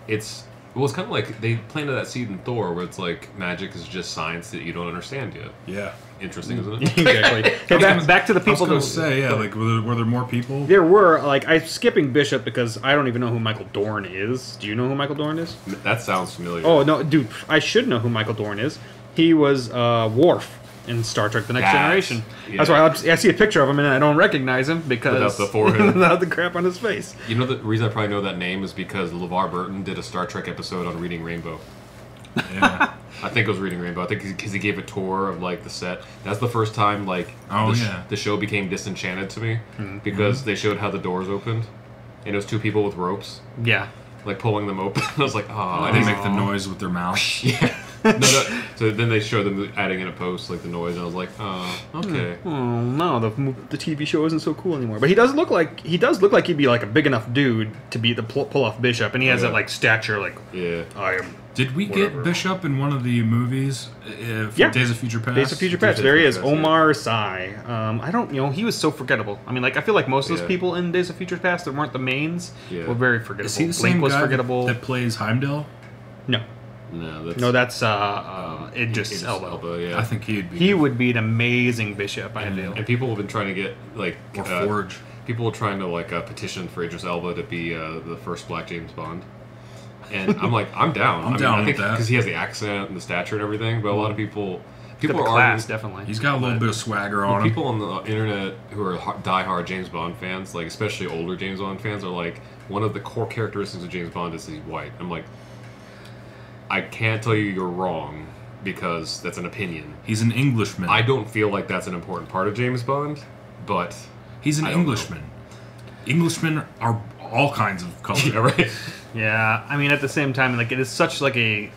it's Well, it's kind of like they planted that seed in Thor, where it's like magic is just science that you don't understand yet. Yeah. Interesting, isn't it? Exactly. Okay, back to the people. I was going to say, yeah, like, were there more people? There were, like, I'm skipping Bishop because I don't even know who Michael Dorn is. Do you know who Michael Dorn is? That sounds familiar. Oh, no, dude, I should know who Michael Dorn is. He was Worf in Star Trek The Next Generation. Yeah. That's why I see a picture of him and I don't recognize him because... Without the forehead. Without the crap on his face. You know the reason I probably know that name is because LeVar Burton did a Star Trek episode on Reading Rainbow. Yeah. I think it was Reading Rainbow. I think because he gave a tour of like the set. That's the first time like the show became disenchanted to me because they showed how the doors opened, and it was two people with ropes. Yeah. Like pulling them open. I was like, oh, They make the noise with their mouth. Yeah. So then they showed them adding in a post like the noise, and I was like, oh, okay. Oh no, the TV show isn't so cool anymore. But he does look like he'd be like a big enough dude to be the pull off Bishop, and he has that like stature, like I am. Did we get Bishop in one of the movies? Days of Future Past. Days of Future Past. There he is, Omar Sy. I don't, he was so forgettable. I mean, like I feel like most of those people in Days of Future Past that weren't the mains were very forgettable. Is he the Blink same was guy forgettable. that plays Heimdall? No. No, that's Idris Elba. Yeah. I think he'd be. He would be an amazing Bishop. I feel. And people have been trying to get like or Forge. People are trying to like petition for Idris Elba to be the first Black James Bond. And I'm like, I'm down. I'm down with that because he has the accent and the stature and everything. But a lot of people are class, definitely. He's got a little bit of swagger on him. People on the internet who are diehard James Bond fans, like especially older James Bond fans, are like, one of the core characteristics of James Bond is he's white. I'm like, I can't tell you you're wrong because that's an opinion. He's an Englishman. I don't feel like that's an important part of James Bond, but he's an Englishman. Englishmen are all kinds of colors. Yeah, right. Yeah, I mean, at the same time, like it is such like a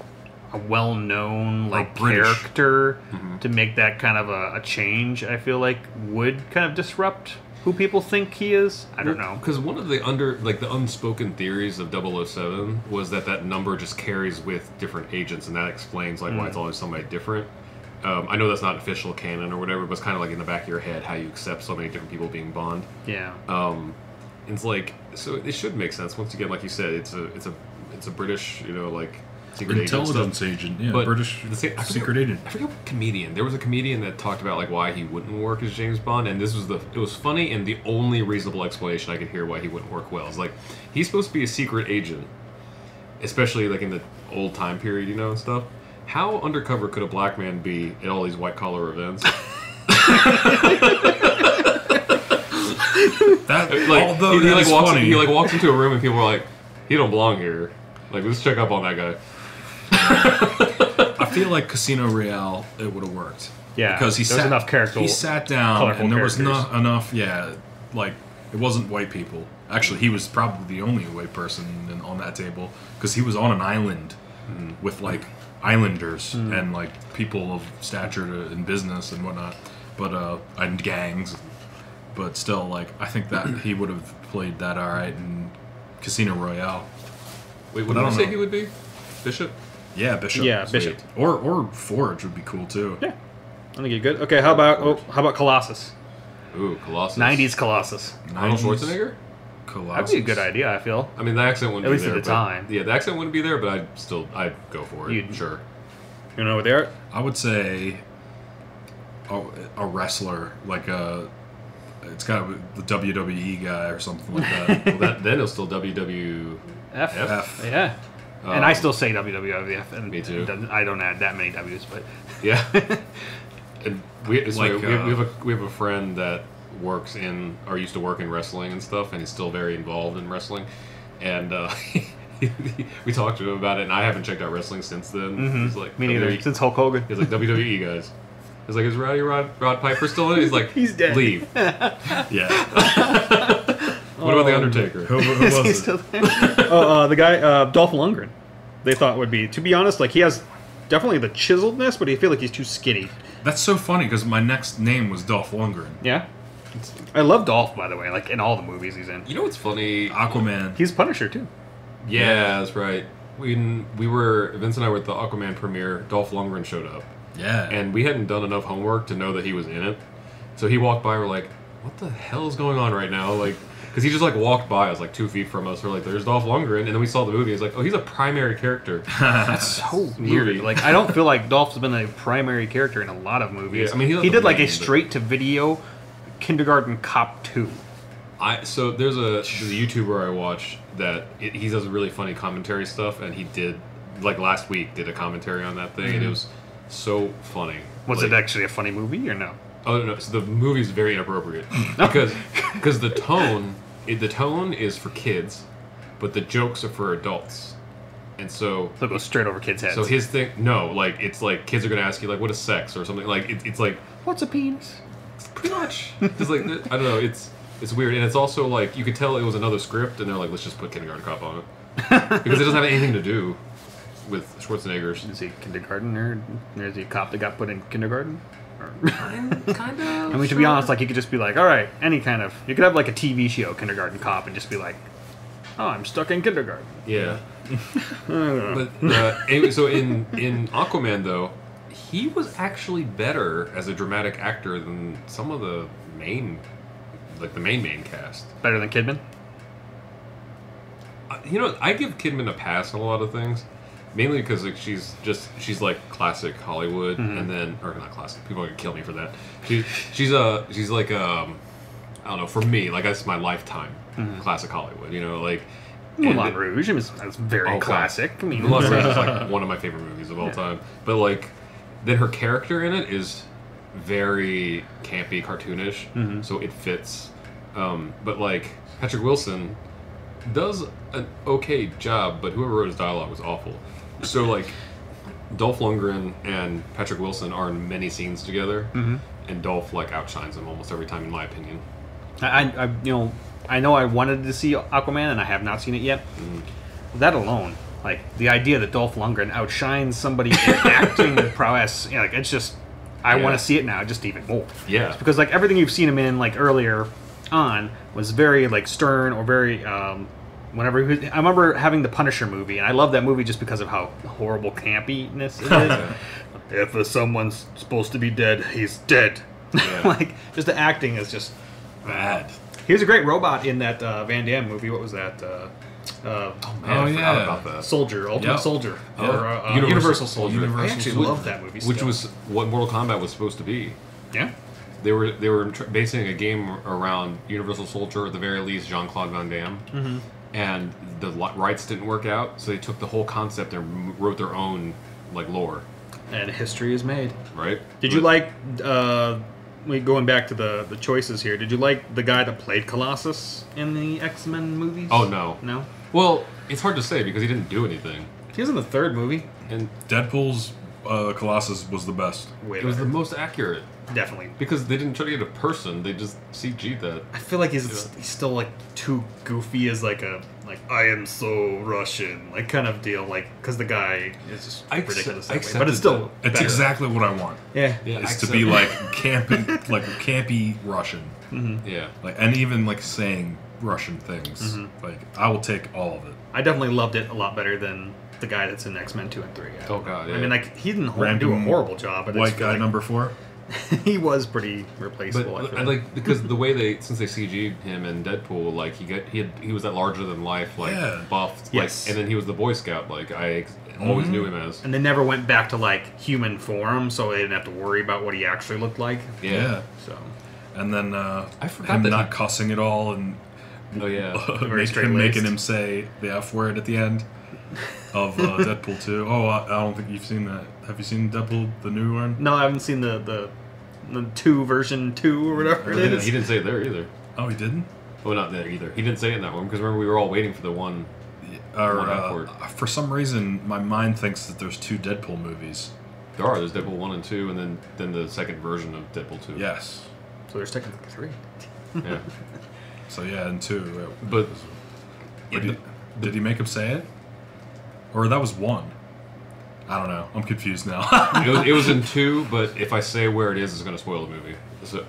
well-known like British character to make that kind of a change. I feel like would kind of disrupt who people think he is. I don't know, because one of the the unspoken theories of 007 was that number just carries with different agents, and that explains like why it's always somebody different. I know that's not official canon or whatever, but it's kind of like in the back of your head how you accept so many different people being Bond. Yeah. It's like, so it should make sense. Once again, like you said, it's a British, like secret intelligence agent. Yeah, but British secret agent. I forget what comedian. There was a comedian that talked about like why he wouldn't work as James Bond, and it was funny, and the only reasonable explanation I could hear why he wouldn't work well is like he's supposed to be a secret agent, especially like in the old time period, and stuff. How undercover could a black man be at all these white collar events? That, although he walks into a room and people are like, he don't belong here. Like, let's check up on that guy. I feel like Casino Royale, it would have worked. Yeah, because there was enough character. He sat down and there was not enough. Yeah, like it wasn't white people. Actually, he was probably the only white person on that table because he was on an island with like islanders and like people of stature in business and whatnot, but and gangs. But still, like I think that he would have played that all right in Casino Royale. Wait, what did you say he would be? Bishop? Yeah, Bishop. Yeah, Bishop. Or Forge would be cool too. Yeah, I think you're good. Okay, how about Colossus? Ooh, Colossus. 90s Colossus. Arnold Schwarzenegger? Colossus. That'd be a good idea, I feel. I mean, the accent wouldn't be there. At least at the time. Yeah, the accent wouldn't be there, but I'd go for it. Sure. You know what they are? I would say a wrestler, like it's got the WWE guy or something like that. Well, then it'll still WWF. Yeah. And I still say WWF. And me too. I don't add that many W's, but yeah. And we have a friend that works in or used to work in wrestling and stuff, and he's still very involved in wrestling. And we talked to him about it, and I haven't checked out wrestling since then. He's like, me neither. Since Hulk Hogan. He's like, WWE guys. He's like, is Rod Piper still in it? He's like, he's dead. Leave. Yeah. What about the Undertaker? Who was he still there? The guy Dolph Lundgren. They thought would be. To be honest, like he has definitely the chiseledness, but I feel like he's too skinny. That's so funny because my next name was Dolph Lundgren. Yeah. I love Dolph, by the way. Like in all the movies he's in. You know what's funny? Aquaman. He's Punisher too. Yeah, that's right. When Vince and I were at the Aquaman premiere, Dolph Lundgren showed up. Yeah. And we hadn't done enough homework to know that he was in it. So he walked by, we're like, what the hell is going on right now? Like, Because he just like walked by us like 2 feet from us. We're like, "There's Dolph Lundgren," and then we saw the movie. It's like, "Oh, he's a primary character." That's so weird. Like, I don't feel like Dolph's been a primary character in a lot of movies. Yeah, I mean, he did like a straight-to-video Kindergarten Cop 2. So there's a YouTuber I watch that he does really funny commentary stuff, and he did like last week did a commentary on that thing, and it was so funny. Was it actually a funny movie or no? Oh no! So the movie's very inappropriate because the tone is for kids, but the jokes are for adults, and so it goes straight over kids' heads. So his thing, no, like it's like kids are gonna ask you like, "What is sex?" or something. Like it's like, "What's a penis?" Pretty much. It's like I don't know. It's weird, and it's also like you could tell it was another script, and they're like, "Let's just put Kindergarten Cop on it," because it doesn't have anything to do with Schwarzenegger's. Is he kindergarten or is he a cop that got put in kindergarten? Kind of. I mean, to be honest, like you could just be like, all right, any kind of. You could have like a TV show, Kindergarten Cop, and just be like, oh, I'm stuck in kindergarten. Yeah. But anyway, so in Aquaman though, he was actually better as a dramatic actor than some of the main cast. Better than Kidman? You know, I give Kidman a pass on a lot of things. Mainly because like she's like classic Hollywood, and then or not classic. People are gonna kill me for that. She's like I don't know. For me, like that's my lifetime classic Hollywood. You know, like Moulin Rouge. That's very classic. I mean, Moulin Rouge is like one of my favorite movies of all time. But like, then her character in it is very campy, cartoonish, so it fits. But like Patrick Wilson does an okay job, but whoever wrote his dialogue was awful. So like Dolph Lundgren and Patrick Wilson are in many scenes together, and Dolph like outshines them almost every time, in my opinion. I know I wanted to see Aquaman, and I have not seen it yet. That alone, like the idea that Dolph Lundgren outshines somebody in acting prowess, like it's just I want to see it now, just even more. Yeah, it's because like everything you've seen him in like earlier on was very like stern or very. Whenever I remember having the Punisher movie, and I love that movie just because of how horrible campiness it is. If someone's supposed to be dead, he's dead. Yeah. Like, just the acting is just bad. He was a great robot in that Van Damme movie. What was that? I forgot about that. Soldier, Ultimate Soldier, or Universal Soldier. I actually love that movie. Which was what Mortal Kombat was supposed to be. Yeah. They were basing a game around Universal Soldier, at the very least, Jean-Claude Van Damme. And the rights didn't work out, so they took the whole concept and wrote their own like lore. And history is made. Right. Did you like? Going back to the choices here, did you like the guy that played Colossus in the X-Men movies? Oh no. No. Well, it's hard to say because he didn't do anything. He was in the third movie. And Deadpool's Colossus was the best. It was the most accurate. Definitely. Because they didn't try to get a person, they just CG'd that. I feel like he's still like too goofy as like a I am so Russian like kind of deal, like because the guy is just ridiculous that way. But it's still it's exactly what I want. Yeah. It's to be like campy Russian. Yeah. Like and even like saying Russian things. Like I will take all of it. I definitely loved it a lot better than the guy that's in X-Men 2 and 3. Oh god, yeah. I mean, like he didn't do a horrible job, but white guy number 4. He was pretty replaceable. But I like because the way since they CG'd him in Deadpool, like he was that larger than life, like buffed, yes, and then he was the Boy Scout, like I always knew him as. And they never went back to like human form, so they didn't have to worry about what he actually looked like. Yeah. So, and then I forgot him that not cussing at all, and making him say the F word at the end of Deadpool 2. Oh, I don't think you've seen that. Have you seen Deadpool, the new one? No, I haven't seen the 2 version 2 or whatever it is. He didn't say it there either. Oh, he didn't? Oh, not there either. He didn't say it in that one because remember we were all waiting for the one. For some reason, my mind thinks that there's 2 Deadpool movies. There's Deadpool 1 and 2, and then the second version of Deadpool 2. Yes. So there's technically 3. Yeah. So yeah, and 2. But did he make him say it? Or that was 1? I don't know. I'm confused now. it was in 2, but if I say where it is, it's going to spoil the movie. So,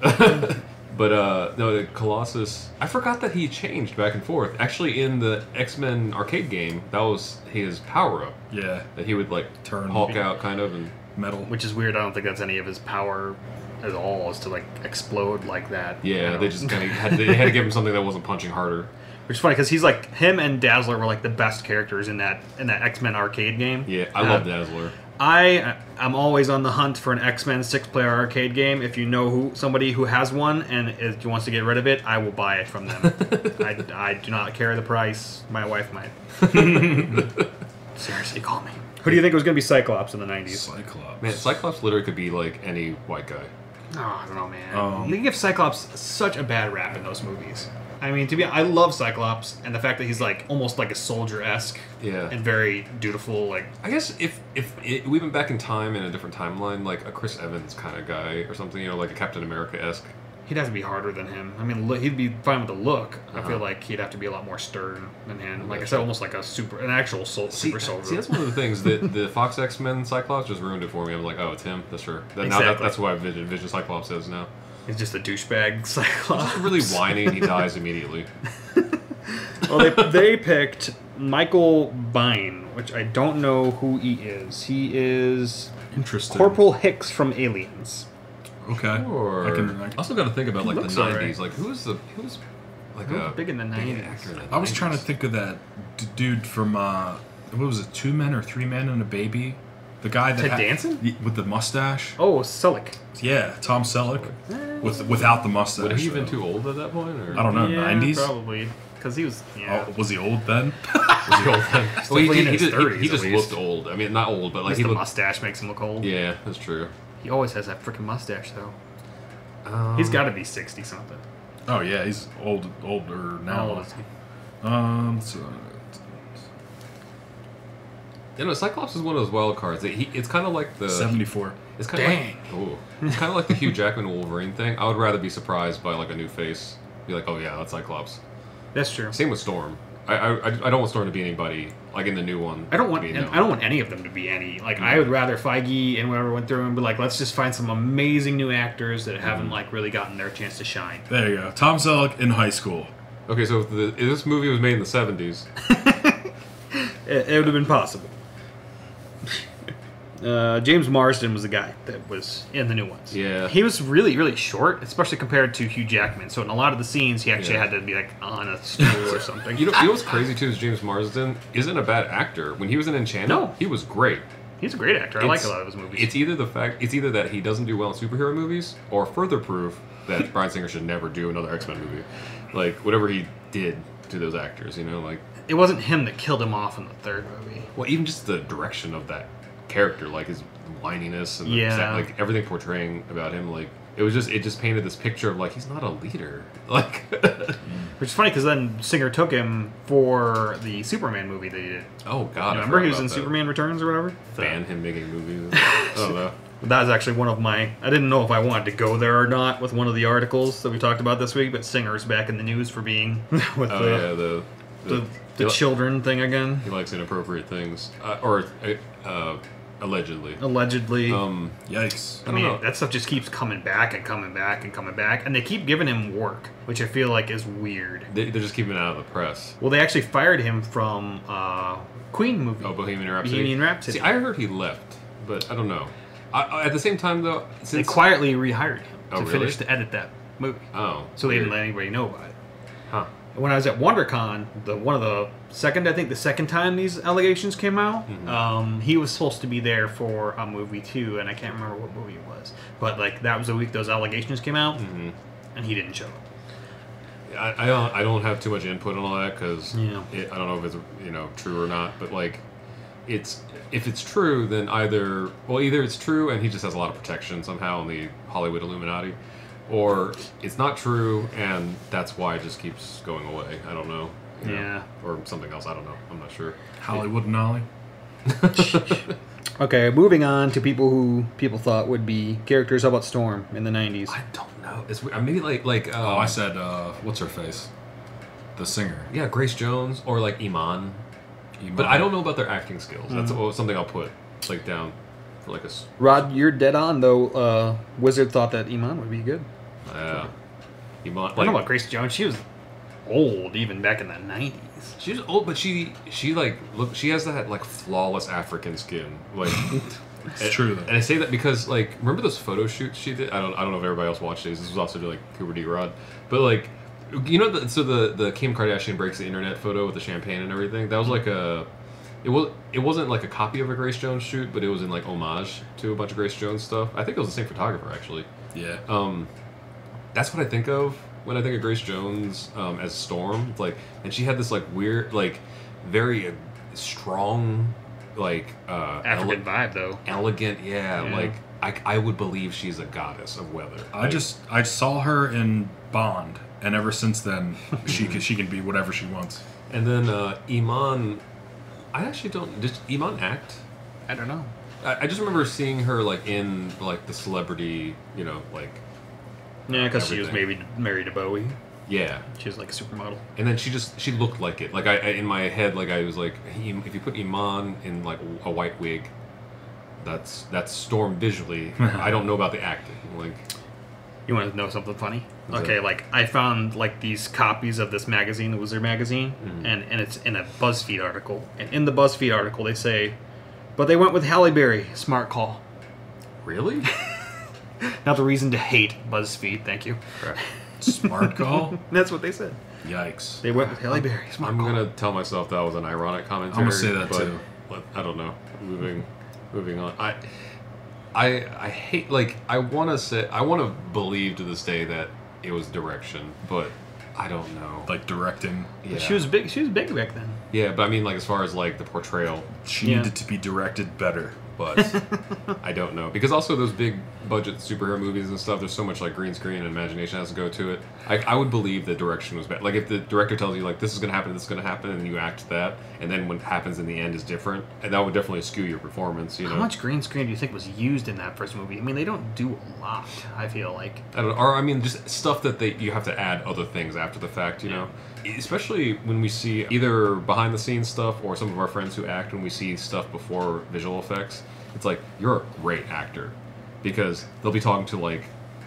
but no, the Colossus. I forgot that he changed back and forth. Actually, in the X-Men arcade game, that was his power up. Yeah. That he would like turn Hulk out, kind of, and metal. Which is weird. I don't think that's any of his power at all, is to like explode like that. Yeah, they just kind of had to give him something that wasn't punching harder. Which is funny because he's like, him and Dazzler were like the best characters in that X-Men arcade game. Yeah, I love Dazzler. I'm always on the hunt for an X-Men 6-player arcade game. If you know somebody who has one and wants to get rid of it, I will buy it from them. I do not care the price. My wife might. Seriously, call me. Who do you think was going to be Cyclops in the 90s? Cyclops. Man, Cyclops literally could be like any white guy. Oh, I don't know, man. They give Cyclops such a bad rap in those movies. I mean, I love Cyclops, and the fact that he's like almost like a soldier-esque, and very dutiful. Like, I guess if we went back in time in a different timeline, like a Chris Evans kind of guy or something, you know, like a Captain America-esque. He'd have to be harder than him. I mean, he'd be fine with the look. I feel like he'd have to be a lot more stern than him. Like I said, almost like an actual super soldier. See, that's one of the things that the Fox X-Men Cyclops just ruined it for me. I'm like, oh, it's him. That's sure. Now that's who I Vision Cyclops is now. He's just a douchebag Cyclops. He's just really whiny and he dies immediately. Well, they picked Michael Biehn, which I don't know who he is. He is Interesting. Corporal Hicks from Aliens. Okay. Or I also got to think about like the 90s. Right. Like who's like Who a was big in the 90s? actor in the 90s? I was trying to think of that dude from what was it, 2 Men or 3 Men and a Baby? The guy that Ted Danson? with the mustache. Oh, Selleck. Yeah, Tom Selleck without the mustache. Was he even too old at that point? Or? I don't know. Yeah, 90s. probably. Because he was. Yeah. Oh, was he old then? Was he old then? Well, Definitely in his 30s, he just at least. looked old. I mean, not old, but like The he looked. mustache makes him look old. Yeah, that's true. He always has that freaking mustache, though. He's got to be 60 something. Oh yeah, he's older How now. old is he? You know, Cyclops is one of those wild cards. It's kind of like the 74. It's kind of it's kind of like the Hugh Jackman Wolverine thing. I would rather be surprised by like a new face. Be like, oh yeah, that's Cyclops. That's true. Same with Storm. I don't want Storm to be anybody like in the new one. I don't want any of them to be any. Like, I would rather Feige and whoever went through and be like, let's just find some amazing new actors that haven't like really gotten their chance to shine. There you go. Tom Selleck in high school. Okay, so if this movie was made in the 70s. It would have been possible. James Marsden was the guy that was in the new ones. Yeah. He was really, really short, especially compared to Hugh Jackman. So in a lot of the scenes, he actually had to be like on a stool or something. You know what's crazy too is James Marsden isn't a bad actor. When he was in Enchanted, he was great. He's a great actor. I like a lot of his movies. It's either that he doesn't do well in superhero movies, or further proof that Bryan Singer should never do another X-Men movie. Like whatever he did to those actors, you know, like it wasn't him that killed him off in the third movie. Well, even just the direction of that character, like his whininess and like everything portraying about him, like it just painted this picture of like he's not a leader, like. Which is funny because then Singer took him for the Superman movie that he did. Oh God! Remember he was in Superman Returns or whatever. Ban him making movies. I don't know. That was actually one of my. I didn't know if I wanted to go there or not with one of the articles that we talked about this week, but Singer's back in the news for being with the children thing again. He likes inappropriate things, allegedly. Allegedly. Yikes. I mean, that stuff just keeps coming back and coming back and coming back, and they keep giving him work, which I feel like is weird. They're just keeping it out of the press. Well, they actually fired him from Queen movie. Oh, Bohemian Rhapsody. Bohemian Rhapsody. See, I heard he left, but I don't know. At the same time, though, they quietly rehired him to really? finish to edit that movie. Oh, so they didn't let anybody know about it. Huh. When I was at WonderCon, the second time these allegations came out, he was supposed to be there for a movie too, and I can't remember what movie it was. But like that was the week those allegations came out, and he didn't show up. I don't have too much input on all that because I don't know if it's true or not. But like, if it's true, then either it's true and he just has a lot of protection somehow in the Hollywood Illuminati. Or it's not true, and that's why it just keeps going away. I don't know. You know? Or something else. I don't know. I'm not sure. Hollywood and Ollie. Okay, moving on to people who people thought would be characters. How about Storm in the 90s? I don't know. It's maybe like. I said, what's her face? The singer. Yeah, Grace Jones or like Iman. But I don't know about their acting skills. That's something I'll put like down for like a. Rod, you're dead on though. Wizard thought that Iman would be good. Yeah. Iman. I don't know about Grace Jones. She was old even back in the 90s. She was old, but she like look. She has that like flawless African skin. Like It's true, though. And I say that because, like, remember those photo shoots she did? I don't know if everybody else watched these. This was also like Cooper D. Rod. But, like, you know, the Kim Kardashian breaks the internet photo with the champagne and everything? That was like it wasn't like a copy of a Grace Jones shoot, but it was in, like, homage to a bunch of Grace Jones stuff. I think it was the same photographer, actually. Yeah. That's what I think of when I think of Grace Jones as Storm. It's like, and she had this, like, weird, like, very strong, like African vibe, though. Elegant, yeah. Like I would believe she's a goddess of weather. I saw her in Bond, and ever since then, she can be whatever she wants. And then Iman, I actually don't. Did Iman act? I don't know. I just remember seeing her like in like the celebrity, you know, like. Yeah, because she was maybe married to Bowie. Yeah, she was like a supermodel. And then she looked like it. Like I in my head, like I was like, if you put Iman in like a white wig, that's Storm visually. I don't know about the acting. Like, you want to know something funny? Okay, like I found like these copies of this magazine, the Wizard magazine, and it's in a BuzzFeed article. And in the BuzzFeed article, they say, but they went with Halle Berry. Smart call. Really? Not the reason to hate BuzzFeed. Thank you. Correct. Smart call? That's what they said. Yikes. They went with Halle Berry. Smart call. I'm going to tell myself that was an ironic commentary. I'm going to say that too. But I don't know. Moving on. I hate, like, I want to believe to this day that it was direction, but I don't know. Like directing? Yeah. She was big back then. Yeah, but I mean, like, as far as, like, the portrayal. She needed to be directed better. But I don't know. Because also those big budget superhero movies and stuff, there's so much like green screen and imagination has to go to it. I would believe the direction was bad. Like if the director tells you like this is going to happen, this is going to happen, and you act that, and then what happens in the end is different, and that would definitely skew your performance, you know? How much green screen do you think was used in that first movie? I mean, they don't do a lot, I feel like. I mean, just stuff that you have to add other things after the fact, you know? Especially when we see either behind the scenes stuff or some of our friends who act when we see stuff before visual effects. It's like, you're a great actor. Because they'll be talking to like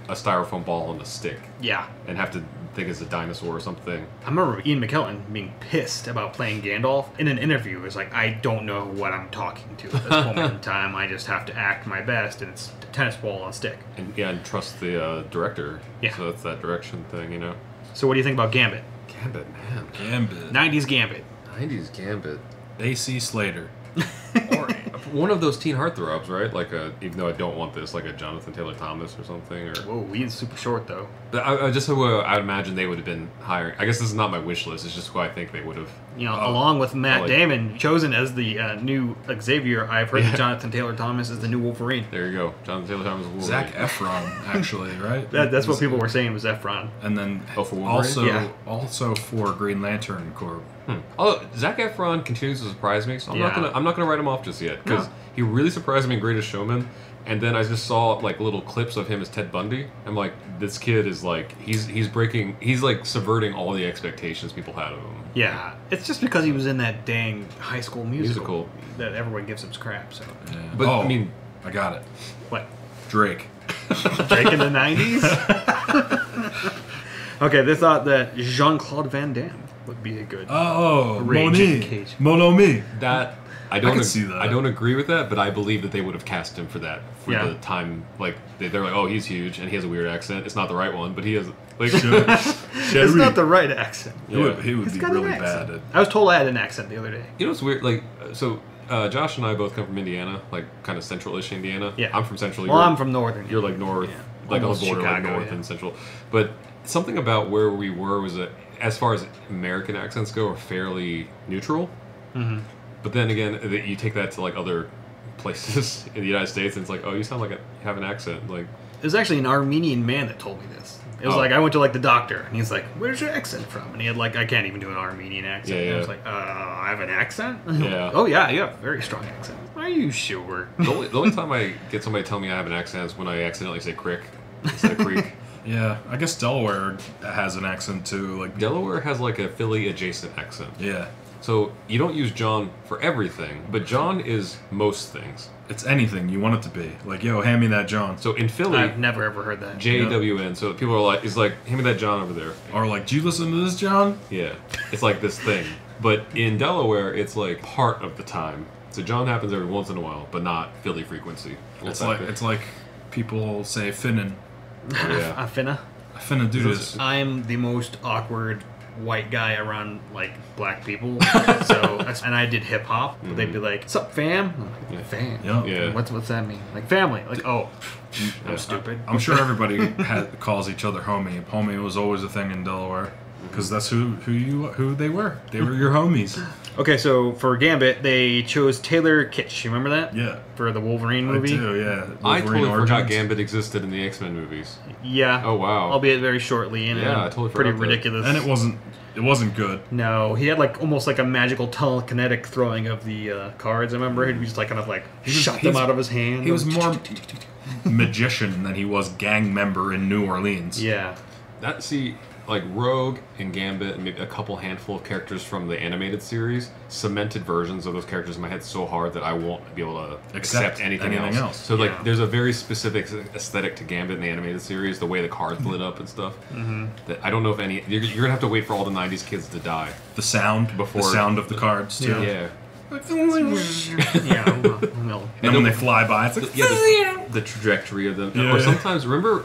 a styrofoam ball on a stick. Yeah. And have to think it's a dinosaur or something. I remember Ian McKellen being pissed about playing Gandalf in an interview. It was like, I don't know what I'm talking to at this moment in time. I just have to act my best, and it's a tennis ball on a stick. And trust the director. Yeah. So that's that direction thing, you know? So what do you think about Gambit? Gambit, man. Gambit. 90s Gambit. 90s Gambit. AC Slater. Or one of those teen heartthrobs, right? Like even though I don't want this, like a Jonathan Taylor Thomas or something. Or whoa, Ian's super short though. But I just I'd imagine they would have been hiring. I guess this is not my wish list. It's just who I think they would have. You know, along with Matt Damon chosen as the new Xavier, I've heard that Jonathan Taylor Thomas is the new Wolverine. There you go, Jonathan Taylor Thomas is Wolverine. Zac Efron, actually, right? That's what people were saying was Efron. And then for Wolverine? also for Green Lantern Corps. Although Zac Efron continues to surprise me, so I'm not gonna write him off just yet because he really surprised me in Greatest Showman. And then I just saw like little clips of him as Ted Bundy. I'm like, this kid is like he's like subverting all the expectations people had of him. Yeah, it's just because he was in that dang High School Musical that everyone gives him crap. So, but I mean, I got it. What? Drake. Drake in the 90s. Okay, they thought that Jean-Claude Van Damme would be a good. Oh, Mon ami. That. I don't see that. I don't agree with that, but I believe that they would have cast him for that the time. Like they're like, oh, he's huge and he has a weird accent. It's not the right one, but he has like. It's not the right accent. Yeah. He would be really bad. I was told I had an accent the other day. You know what's weird? Like so. Josh and I both come from Indiana, like kind of central-ish Indiana. Yeah. I'm from central. Well, I'm from northern. You're like north, like on the border, like north and central. But something about where we were was that, as far as American accents go, are fairly neutral. Mm-hmm. But then again, you take that to like other places in the United States, and it's like, oh, you sound like you have an accent. Like it was actually an Armenian man that told me this. It was like I went to like the doctor, and he's like, "Where's your accent from?" And he had like, I can't even do an Armenian accent. Yeah, and I was like, I have an accent. Yeah. Oh yeah, you have a very strong accent. Are you sure? The only time I get somebody to tell me I have an accent is when I accidentally say crick instead of creek. Yeah, I guess Delaware has an accent too. Like Delaware has like a Philly adjacent accent. Yeah. So you don't use John for everything, but John is most things. It's anything you want it to be. Like, yo, hand me that John. So in Philly, I've never ever heard that. JWN. So people are like, it's like, hand me that John over there. Or like, do you listen to this, John? Yeah, it's like this thing. But in Delaware, it's like part of the time. So John happens every once in a while, but not Philly frequency. It's like people say finnin. Oh, yeah. I finna. I finna do this. I'm the most awkward white guy around like black people. And I did hip hop. Mm-hmm. They'd be like, "Sup, fam?" I'm like, "Fam? Yeah. What's that mean? Like family? Like I'm stupid." I'm sure everybody calls each other homie. Homie was always a thing in Delaware because that's who they were. They were your homies. Okay, so for Gambit, they chose Taylor Kitsch. You remember that? Yeah. For the Wolverine movie? I do, yeah. Wolverine I totally Origins. forgot Gambit existed in the X-Men movies. Yeah. Oh, wow. Albeit very shortly. And I totally pretty forgot that. ridiculous. And it wasn't good. No, he had like almost like a magical telekinetic throwing of the cards. I remember he'd just like kind of like shot them out of his hand. He was more magician than he was gang member in New Orleans. Yeah. Like Rogue and Gambit and maybe a couple handful of characters from the animated series cemented versions of those characters in my head so hard that I won't be able to accept anything else. So like there's a very specific aesthetic to Gambit in the animated series, the way the cards lit up and stuff. Mm-hmm. That I don't know if you're gonna have to wait for all the 90s kids to die. The sound of the cards too. Yeah. And when they fly by, it's like the trajectory of them. Yeah. Or sometimes remember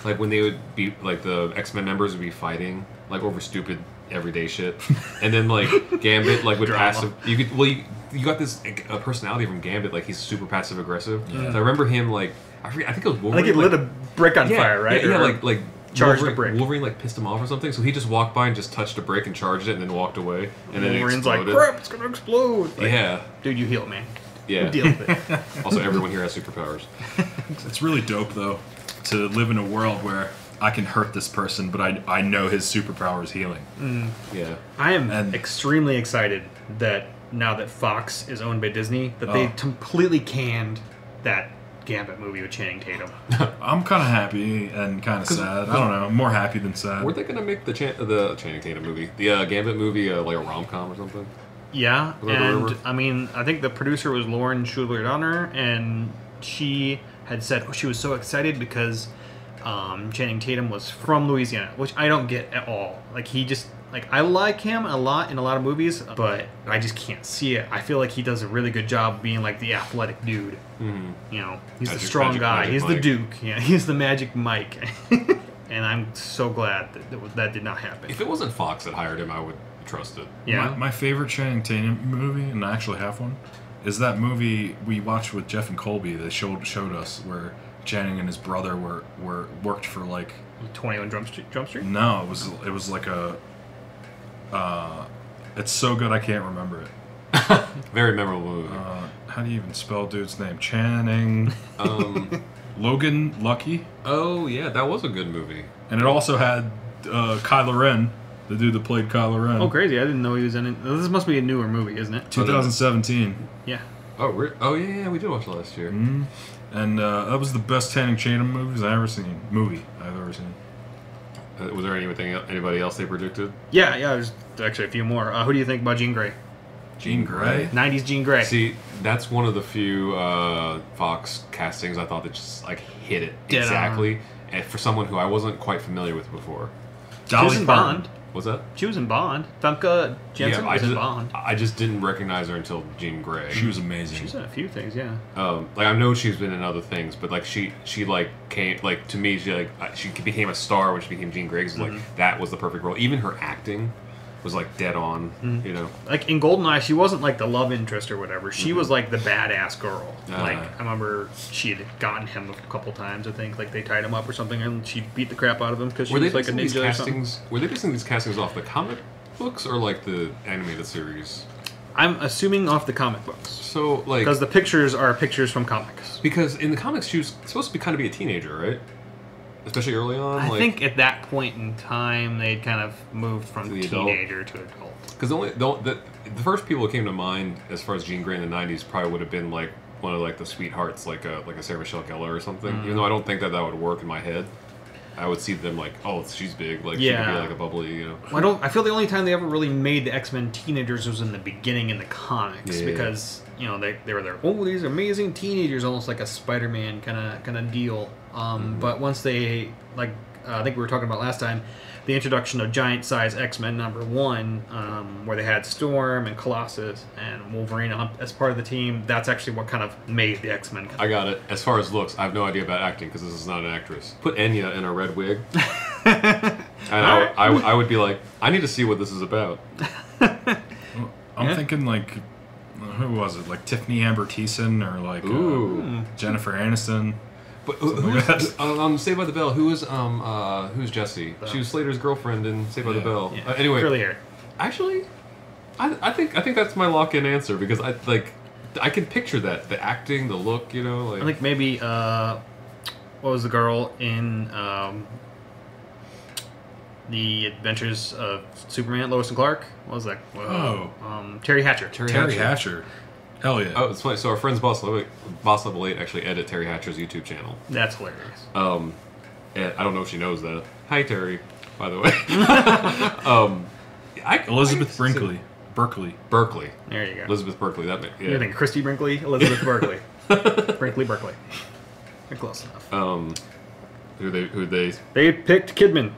like when they would be like the X-Men members would be fighting like over stupid everyday shit, and then like Gambit like would passive. You got this personality from Gambit, like he's super passive aggressive. Yeah. So I remember him like I think it was Wolverine. I think he lit a brick on fire, right? Yeah, like charged a brick. Wolverine like pissed him off or something, so he just walked by and just touched a brick and charged it, and then walked away, and then Wolverine's it exploded. like, crap, it's gonna explode. Like, yeah, dude, you heal, man. Yeah, deal with it. Also, everyone here has superpowers. It's really dope though to live in a world where I can hurt this person, but I know his superpower is healing. Mm. Yeah, I am extremely excited that now that Fox is owned by Disney, that they completely canned that Gambit movie with Channing Tatum. I'm kind of happy and kind of sad. I don't know. I'm more happy than sad. Were they gonna make the Channing Tatum movie, the Gambit movie, like a rom-com or something? Yeah, and I mean, I think the producer was Lauren Schuler Donner, and she had said she was so excited because Channing Tatum was from Louisiana, which I don't get at all. Like he just I like him a lot in a lot of movies, but I just can't see it. I feel like he does a really good job being like the athletic dude. Mm-hmm. You know, he's the strong guy. He's the Duke. Yeah, he's the Magic Mike. And I'm so glad that did not happen. If it wasn't Fox that hired him, I would trust it. Yeah. My favorite Channing Tatum movie, and I actually have one, is that movie we watched with Jeff and Colby. They showed us where Channing and his brother worked for like 21 Jump Street. No, it was like a. It's so good I can't remember it. Very memorable movie. How do you even spell dude's name? Channing. Logan Lucky. Oh yeah, that was a good movie. And it also had Kylo Ren, the dude that played Kylo Ren. Oh, crazy! I didn't know he was in it. This must be a newer movie, isn't it? 2017. Yeah. Oh yeah, we did watch it last year. Mm-hmm. And that was the best Channing Tatum I've ever seen. Was there anybody else they predicted? Yeah. There's actually a few more. Who do you think about Jean Grey? Jean Grey? 90s Jean Grey. See, that's one of the few Fox castings I thought that just like hit it Dead exactly. And for someone who I wasn't quite familiar with before. She was in Bond. What's that? She was in Bond. Famke Janssen was in Bond. I just didn't recognize her until Jean Grey. She was amazing. She's in a few things, yeah. Like I know she's been in other things, but like she like came like to me she became a star when she became Jean Grey. 'Cause, like that was the perfect role. Even her acting was like dead on, you know. Like in GoldenEye, she wasn't like the love interest or whatever. She was like the badass girl. Like I remember she had gotten him a couple times. I think like they tied him up or something, and she beat the crap out of him because she was like a ninja or something. Were they basing these castings off the comic books or like the animated series? I'm assuming off the comic books. So like because the pictures are pictures from comics. Because in the comics, she was supposed to kind of be a teenager, right? Especially early on. I think at that point in time, they'd kind of moved from teenager to adult. Because the first people that came to mind as far as Jean Grey in the '90s probably would have been like one of like the sweethearts, like a Sarah Michelle Gellar or something. Even though I don't think that would work in my head, I would see them like, oh, she's big, like she could be like a bubbly, you know. Well, I feel the only time they ever really made the X-Men teenagers was in the beginning in the comics because you know they were there. Oh, these amazing teenagers, almost like a Spider-Man kind of deal. But once they like I think we were talking about last time, the introduction of giant size X-Men #1, where they had Storm and Colossus and Wolverine as part of the team. That's actually what kind of made the X-Men. I got it. As far as looks, I have no idea about acting because this is not an actress. Put Enya in a red wig. And I would be like, I need to see what this is about. I'm thinking like, who was it? Like Tiffany Amber Thiessen or like Jennifer Aniston. But Saved by the Bell, who's Jessie? She was Slater's girlfriend in Saved by the Bell. Yeah. Anyway, Curly hair. Actually, I think that's my lock-in answer because I can picture that, the acting, the look, you know. Like, I think maybe what was the girl in The Adventures of Superman, Lois and Clark? What was that? Terry Hatcher. Terry Hatcher. Hell yeah. Oh, it's funny. So our friends Boss Level 8 actually edit Terry Hatcher's YouTube channel. That's hilarious. And I don't know if she knows that. Hi, Terry, by the way. Elizabeth Berkley. Berkeley. There you go. Elizabeth Berkley. That You're thinking Christy Brinkley, Elizabeth Berkley. Berkeley. They're close enough. Who they? They picked Kidman.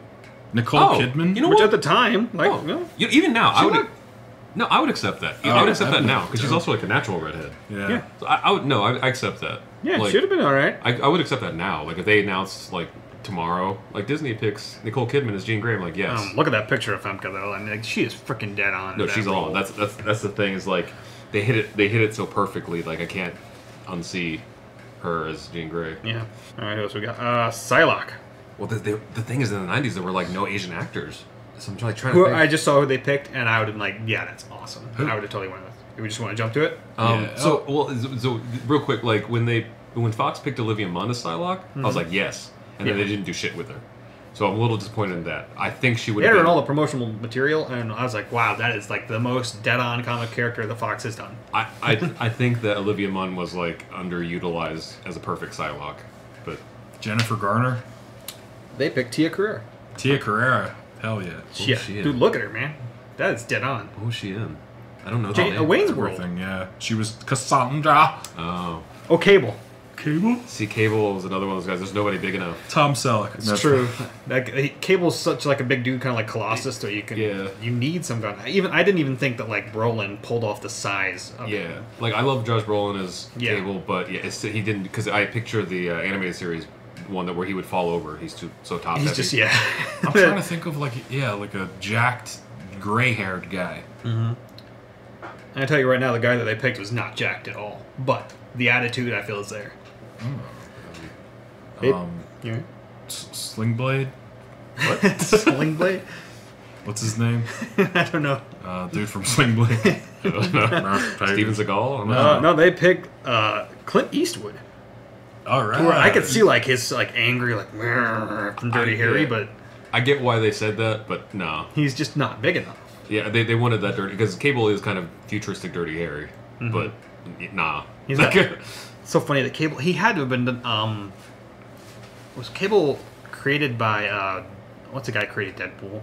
Nicole Kidman? You know Which what? at the time, like, even now, I would accept that. I would accept that now because she's also like a natural redhead. Yeah. So I accept that. Yeah, like, it should have been all right. I would accept that now. Like if they announced like tomorrow, like Disney picks Nicole Kidman as Jean Grey, I'm like yes. Look at that picture of Femke though, and like, she is freaking dead on. No, she's on. That's the thing is like they hit it so perfectly. Like I can't unsee her as Jean Grey. Yeah. All right, who else we got? Psylocke. Well, the thing is in the 90s there were like no Asian actors. So I'm trying to Who think. I just saw who they picked, and I would have been like, yeah, that's awesome. I would have totally went with. Do we just want to jump to it? So real quick, like when Fox picked Olivia Munn as Psylocke, I was like, yes, and then they didn't do shit with her. So I'm a little disappointed in that. I think she would. They have had her been in all the promotional material, and I was like, wow, that is like the most dead-on comic character the Fox has done. I think that Olivia Munn was like underutilized as a perfect Psylocke, but Jennifer Garner. They picked Tia Carrere. Tia Carrere. Hell yeah. Yeah, she in? dude, look at her, man. That is dead on. who's she in? I don't know. Wayne's World. Everything, yeah. She was Cassandra. Oh, Cable. Cable? see, Cable was another one of those guys. There's nobody big enough. Tom Selleck. It's true. Cable's such like a big dude, kind of like Colossus, so you can you need some gun. I didn't even think that like Brolin pulled off the size of him. Like I love Josh Brolin as Yeah. Cable, but he didn't because I picture the animated series one where he would fall over. He's so top He's heavy. just I'm trying to think of like a jacked, gray-haired guy. And I tell you right now, the guy that they picked was not jacked at all, but the attitude I feel is there. Sling Blade? What? Sling Blade? What's his name? I don't know. Dude from Sling Blade. Steven Seagal. No, they picked Clint Eastwood. All right. Where I could see like his like angry like from Dirty Harry, but I get why they said that, but no. he's just not big enough. Yeah, they wanted that dirty because Cable is kind of futuristic Dirty Harry, but nah. He's not. So funny that Cable. He had to have been. Was Cable created by? What's the guy who created Deadpool?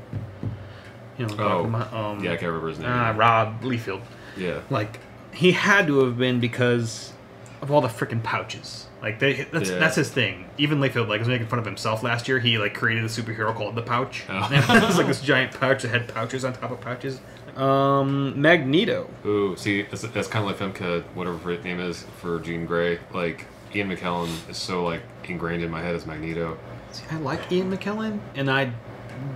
You know. Yeah, I can't remember his name. Rob Liefeld. Yeah. Like he had to have been because of all the freaking pouches. Like that's his thing. Even Liefeld like was making fun of himself last year. He like created a superhero called the Pouch. Oh. And it was like this giant pouch that had pouches on top of pouches. Magneto. Ooh, see, that's kind of like Femke, whatever her name is for Jean Grey. Like Ian McKellen is so like ingrained in my head as Magneto. See, I like Ian McKellen, and I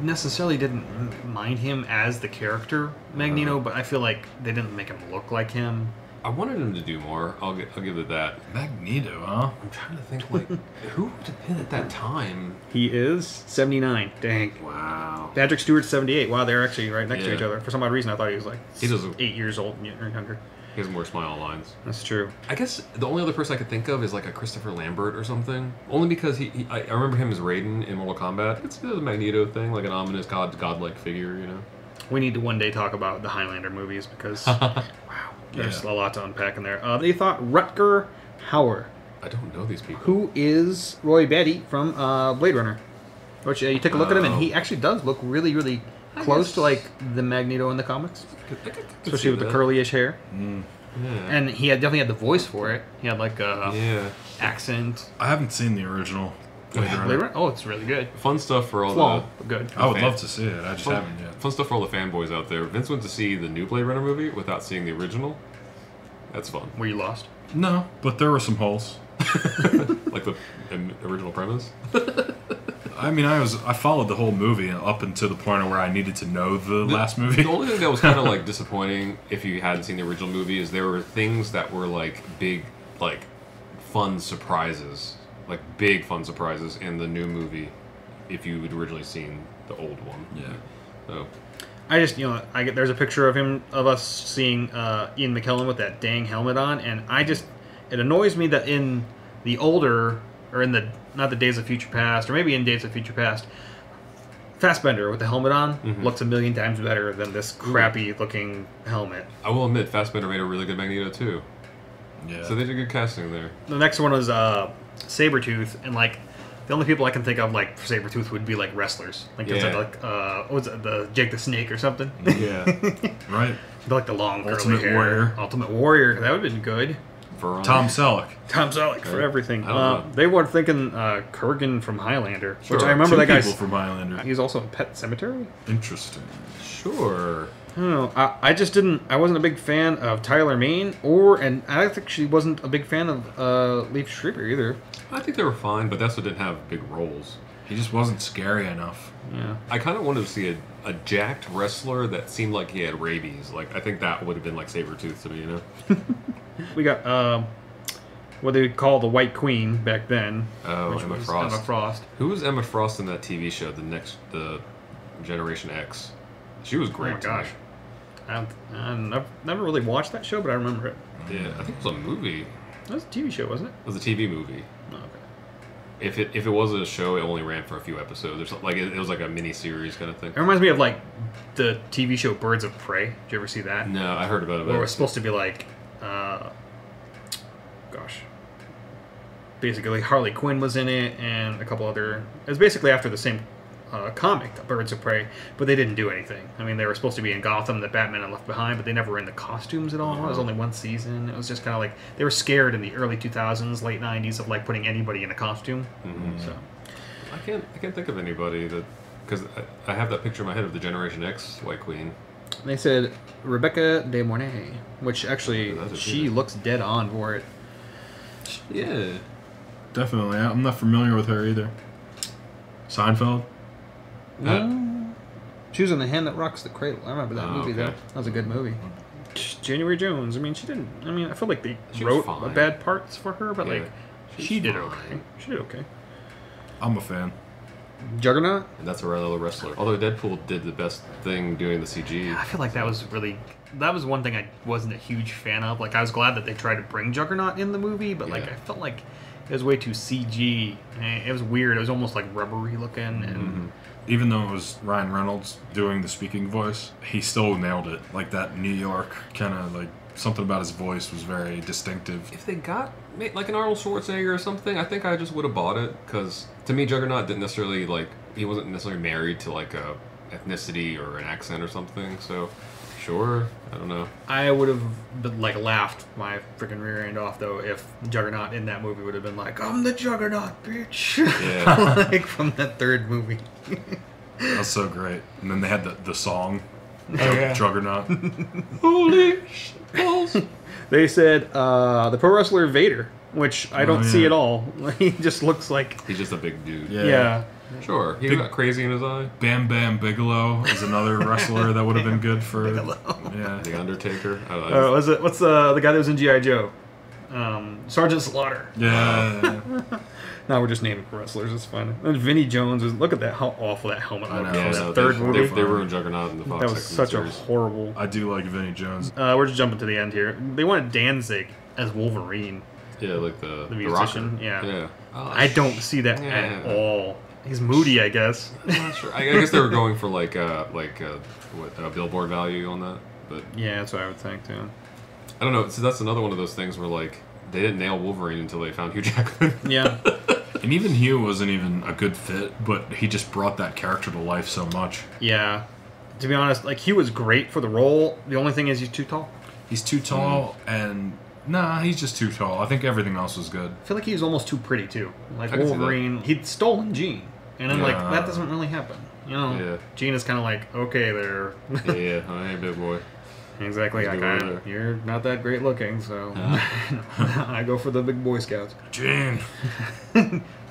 necessarily didn't mind him as the character Magneto, but I feel like they didn't make him look like him. I wanted him to do more. I'll give it that. Magneto, huh? I'm trying to think like who would have been at that time. He is 79. Dang. Wow. Patrick Stewart's 78. Wow, they're actually right next to Yeah. each other. For some odd reason, I thought he was like He does 8 years old or younger. He has more smile lines. That's true. I guess the only other person I could think of is like a Christopher Lambert or something. Only because I remember him as Raiden in Mortal Kombat. It's the Magneto thing, like an ominous godlike figure, you know. We need to one day talk about the Highlander movies because wow, there's a lot to unpack in there. They thought Rutger Hauer, I don't know these people. who is Roy Batty from Blade Runner. Which you take a look at him, and he actually does look really, really close to like the Magneto in the comics, especially with the curly-ish hair. Yeah. And he definitely had the voice for it. He had like a Yeah. accent. I haven't seen the original Blade Runner. Blade Runner? Oh, it's really good. Fun stuff for all It's long, but good. I would love to see it. I just haven't yet. Fun stuff for all the fanboys out there. Vince went to see the new Blade Runner movie without seeing the original. That's fun. Were you lost? No, but there were some holes. Like the original premise. I mean, I followed the whole movie up until the point where I needed to know the last movie. The only thing that was kind of like disappointing, if you hadn't seen the original movie, is there were things that were like big, like fun surprises, like big fun surprises in the new movie. If you had originally seen the old one, Yeah. So I just, there's a picture of us seeing Ian McKellen with that dang helmet on, and it annoys me that in the older, or in the, not the Days of Future Past, or maybe in Days of Future Past, Fassbender with the helmet on looks a million times better than this crappy looking helmet. I will admit, Fassbender made a really good Magneto too. Yeah. So they did good casting there. The next one was Sabretooth, and like the only people I can think of like for Sabretooth would be like wrestlers. Like what was it, the Jake the Snake or something? Yeah. Right. Like the long curly Ultimate hair. Warrior. Ultimate Warrior. That would have been good. Tom Selleck. Tom Selleck for everything. I don't know. They were thinking Kurgan from Highlander, Sure. which I remember Two that guy's. people from Highlander. He's also in Pet Cemetery. Interesting. Sure. I don't know. I just didn't. I wasn't a big fan of Tyler Mane, and I actually wasn't a big fan of Leif Schreiber either. I think they were fine, but that's what didn't have big roles. He just wasn't scary enough. Yeah. I kind of wanted to see a jacked wrestler that seemed like he had rabies. Like I think that would have been like Sabretooth to me, you know? We got what they would call the White Queen back then. Oh, which Emma was Frost. Emma Frost. Who was Emma Frost in that TV show? The Generation X. She was great. Oh my gosh. I've never really watched that show, but I remember it. Yeah, I think it was a movie. That was a TV show, wasn't it? It was a TV movie. Oh, okay. If it was a show, it only ran for a few episodes or something. Like it was like a mini series kind of thing. It reminds me of like the TV show Birds of Prey. Did you ever see that? No, I heard about it. Where it was supposed to be like, basically Harley Quinn was in it and a couple other. It was basically after the same comic, Birds of Prey, but they didn't do anything. I mean, they were supposed to be in Gotham that Batman had left behind, but they never were in the costumes at all. It was only one season. It was just kind of like they were scared in the early 2000s, late 90s of like putting anybody in a costume. So I can't think of anybody that, because I have that picture in my head of the Generation X White Queen. they said Rebecca De Mornay, which actually That's a she good. looks dead on for it. Yeah. Definitely. I'm not familiar with her either. Seinfeld? She was in The Hand That Rocks the Cradle. I remember that movie, though. okay. That was a good movie. January Jones. I mean, she didn't. I mean, I feel like they She was wrote fine. bad parts for her, but Yeah, like, she's she did fine. okay. She did okay. I'm a fan. Juggernaut. And that's a regular wrestler. Although Deadpool did the best thing doing the CG. I feel like that was one thing I wasn't a huge fan of. Like, I was glad that they tried to bring Juggernaut in the movie, but like, Yeah. I felt like it was way too CG. It was weird. It was almost like rubbery looking, and Even though it was Ryan Reynolds doing the speaking voice, he still nailed it. Like that New York kind of like something about his voice was very distinctive. If they got like an Arnold Schwarzenegger or something, I think I just would have bought it. Because to me, Juggernaut didn't necessarily he wasn't necessarily married to like a ethnicity or an accent or something. So, sure, I don't know. I would have laughed my freaking rear end off though if Juggernaut in that movie would have been like, "I'm the Juggernaut, bitch," Yeah. like from that third movie. That's so great. And then they had the song, yeah. Juggernaut. Holy balls! They said the pro wrestler Vader, which I don't see yeah. at all. He just looks like He's just a big dude. yeah. Sure. He Big- got crazy in his eye. Bam Bam Bigelow is another wrestler that would have been good for. Yeah. The Undertaker. I Was it? What's the guy that was in GI Joe? Sergeant Slaughter. Yeah. Now we're just naming wrestlers. It's fine. And Vinnie Jones was. Look at that! How awful that helmet I looked know. in Yeah, that no, third they, movie. They ruined Juggernaut in the Fox That was X-Men such a series. horrible. I do like Vinnie Jones. We're just jumping to the end here. They wanted Danzig as Wolverine. Yeah, like the musician, rocker. yeah. Oh, I don't see that Yeah. at all. He's moody, I guess. I'm not sure. I guess they were going for like billboard value on that, but Yeah, that's what I would think too. I don't know. So that's another one of those things where like they didn't nail Wolverine until they found Hugh Jackman. Yeah. And even Hugh wasn't even a good fit, but he just brought that character to life so much. Yeah. To be honest, like he was great for the role. The only thing is he's too tall. He's too tall, and Nah, he's just too tall. I think everything else was good. I feel like he was almost too pretty too. Like I can see Wolverine, he'd stolen Jean, and then like Yeah. that doesn't really happen. You know, Yeah. Jean is kind of like, okay, there. Yeah, hey, big boy. Exactly. He's Like, good over there. you're not that great looking, so I go for the big Boy Scouts. Gene.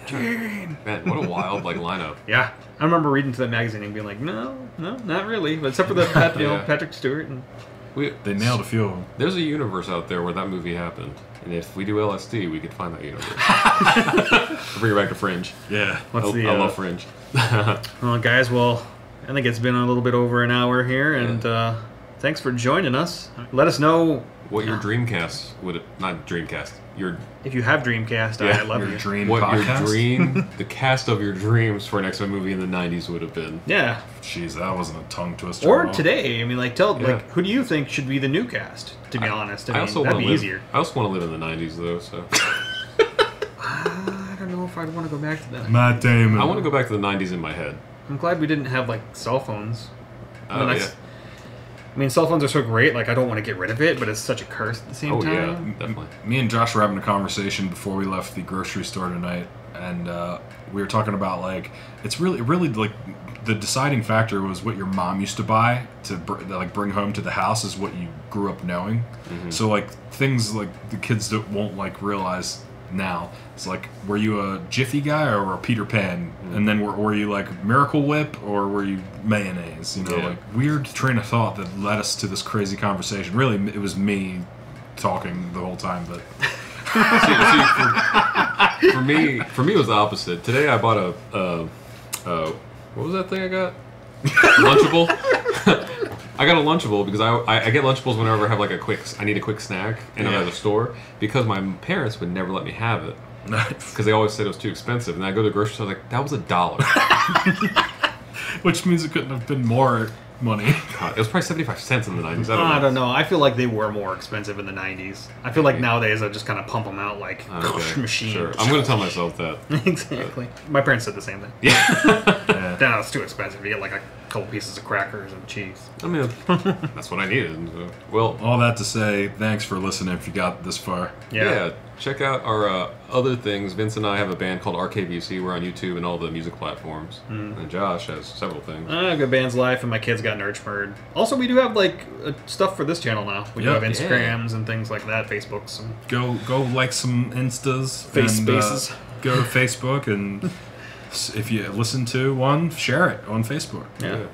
Jean. Man, what a wild like lineup. Yeah, I remember reading to that magazine and being like, no, not really, but except for the Yeah. Patrick Stewart and. They nailed a few of them. There's a universe out there where that movie happened, and if we do LSD, we could find that universe. Bring it back to Fringe. Yeah. What's I the? love Fringe. Well, guys, well, I think it's been a little bit over an hour here, and thanks for joining us. Let us know What your Dreamcast would not Dreamcast. Your if you have Dreamcast. Yeah, I love Your you. dream what podcast. your dream, the cast of your dreams for an X-Men movie in the '90s would have been. Yeah, Jeez, that wasn't a tongue twister. or at all. today. I mean, like, tell Yeah. like who do you think should be the new cast? To be honest, I mean, also that'd want be to live. easier. I also want to live in the '90s though, so I don't know if I'd want to go back to that. Matt Damon. I want to go back to the '90s in my head. I'm glad we didn't have like cell phones. Oh mean, yeah. I mean, cell phones are so great. Like, I don't want to get rid of it, but it's such a curse at the same Oh time. yeah, definitely. Me and Josh were having a conversation before we left the grocery store tonight, and we were talking about like it's really like the deciding factor was what your mom used to buy to like bring home to the house is what you grew up knowing. So like things like the kids won't like realize now. It's like, were you a Jiffy guy or a Peter Pan? And then were you like Miracle Whip or were you mayonnaise? You know, Yeah. like weird train of thought that led us to this crazy conversation. Really, it was me talking the whole time, but For me, it was the opposite. Today I bought a what was that thing I got? Lunchable. I got a Lunchable because I get Lunchables whenever I have like I need a quick snack and I'm Yeah. at the store because my parents would never let me have it because they always said it was too expensive. And I go to the grocery store like that was $1. which means it couldn't have been more money. God, it was probably 75 cents in the 90s. I don't know. I feel like they were more expensive in the 90s. I feel like nowadays I just kind of pump them out like Okay, machine. Sure. I'm gonna tell myself that. Exactly. My parents said the same thing. Yeah. No, it's too expensive. You get like a couple pieces of crackers and cheese. I mean, that's what I needed. So. Well, All that to say, thanks for listening if you got this far. yeah. Check out our other things. Vince and I have a band called RKVC. We're on YouTube and all the music platforms. And Josh has several things. I've got Band's Life, and my kids got Nerdchmerd. Also, we do have like stuff for this channel now. We do Yeah. have Instagrams and things like that, Facebooks. And Go like some Instas. Face and, spaces. Go to Facebook and if you listen to one, share it on Facebook. yeah.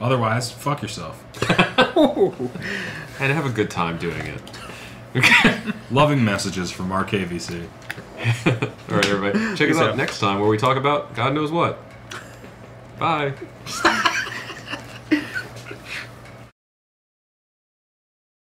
Otherwise, fuck yourself. And have a good time doing it. Loving messages from RKVC. All right, everybody. Check us Peace out out. next time where we talk about God knows what. Bye.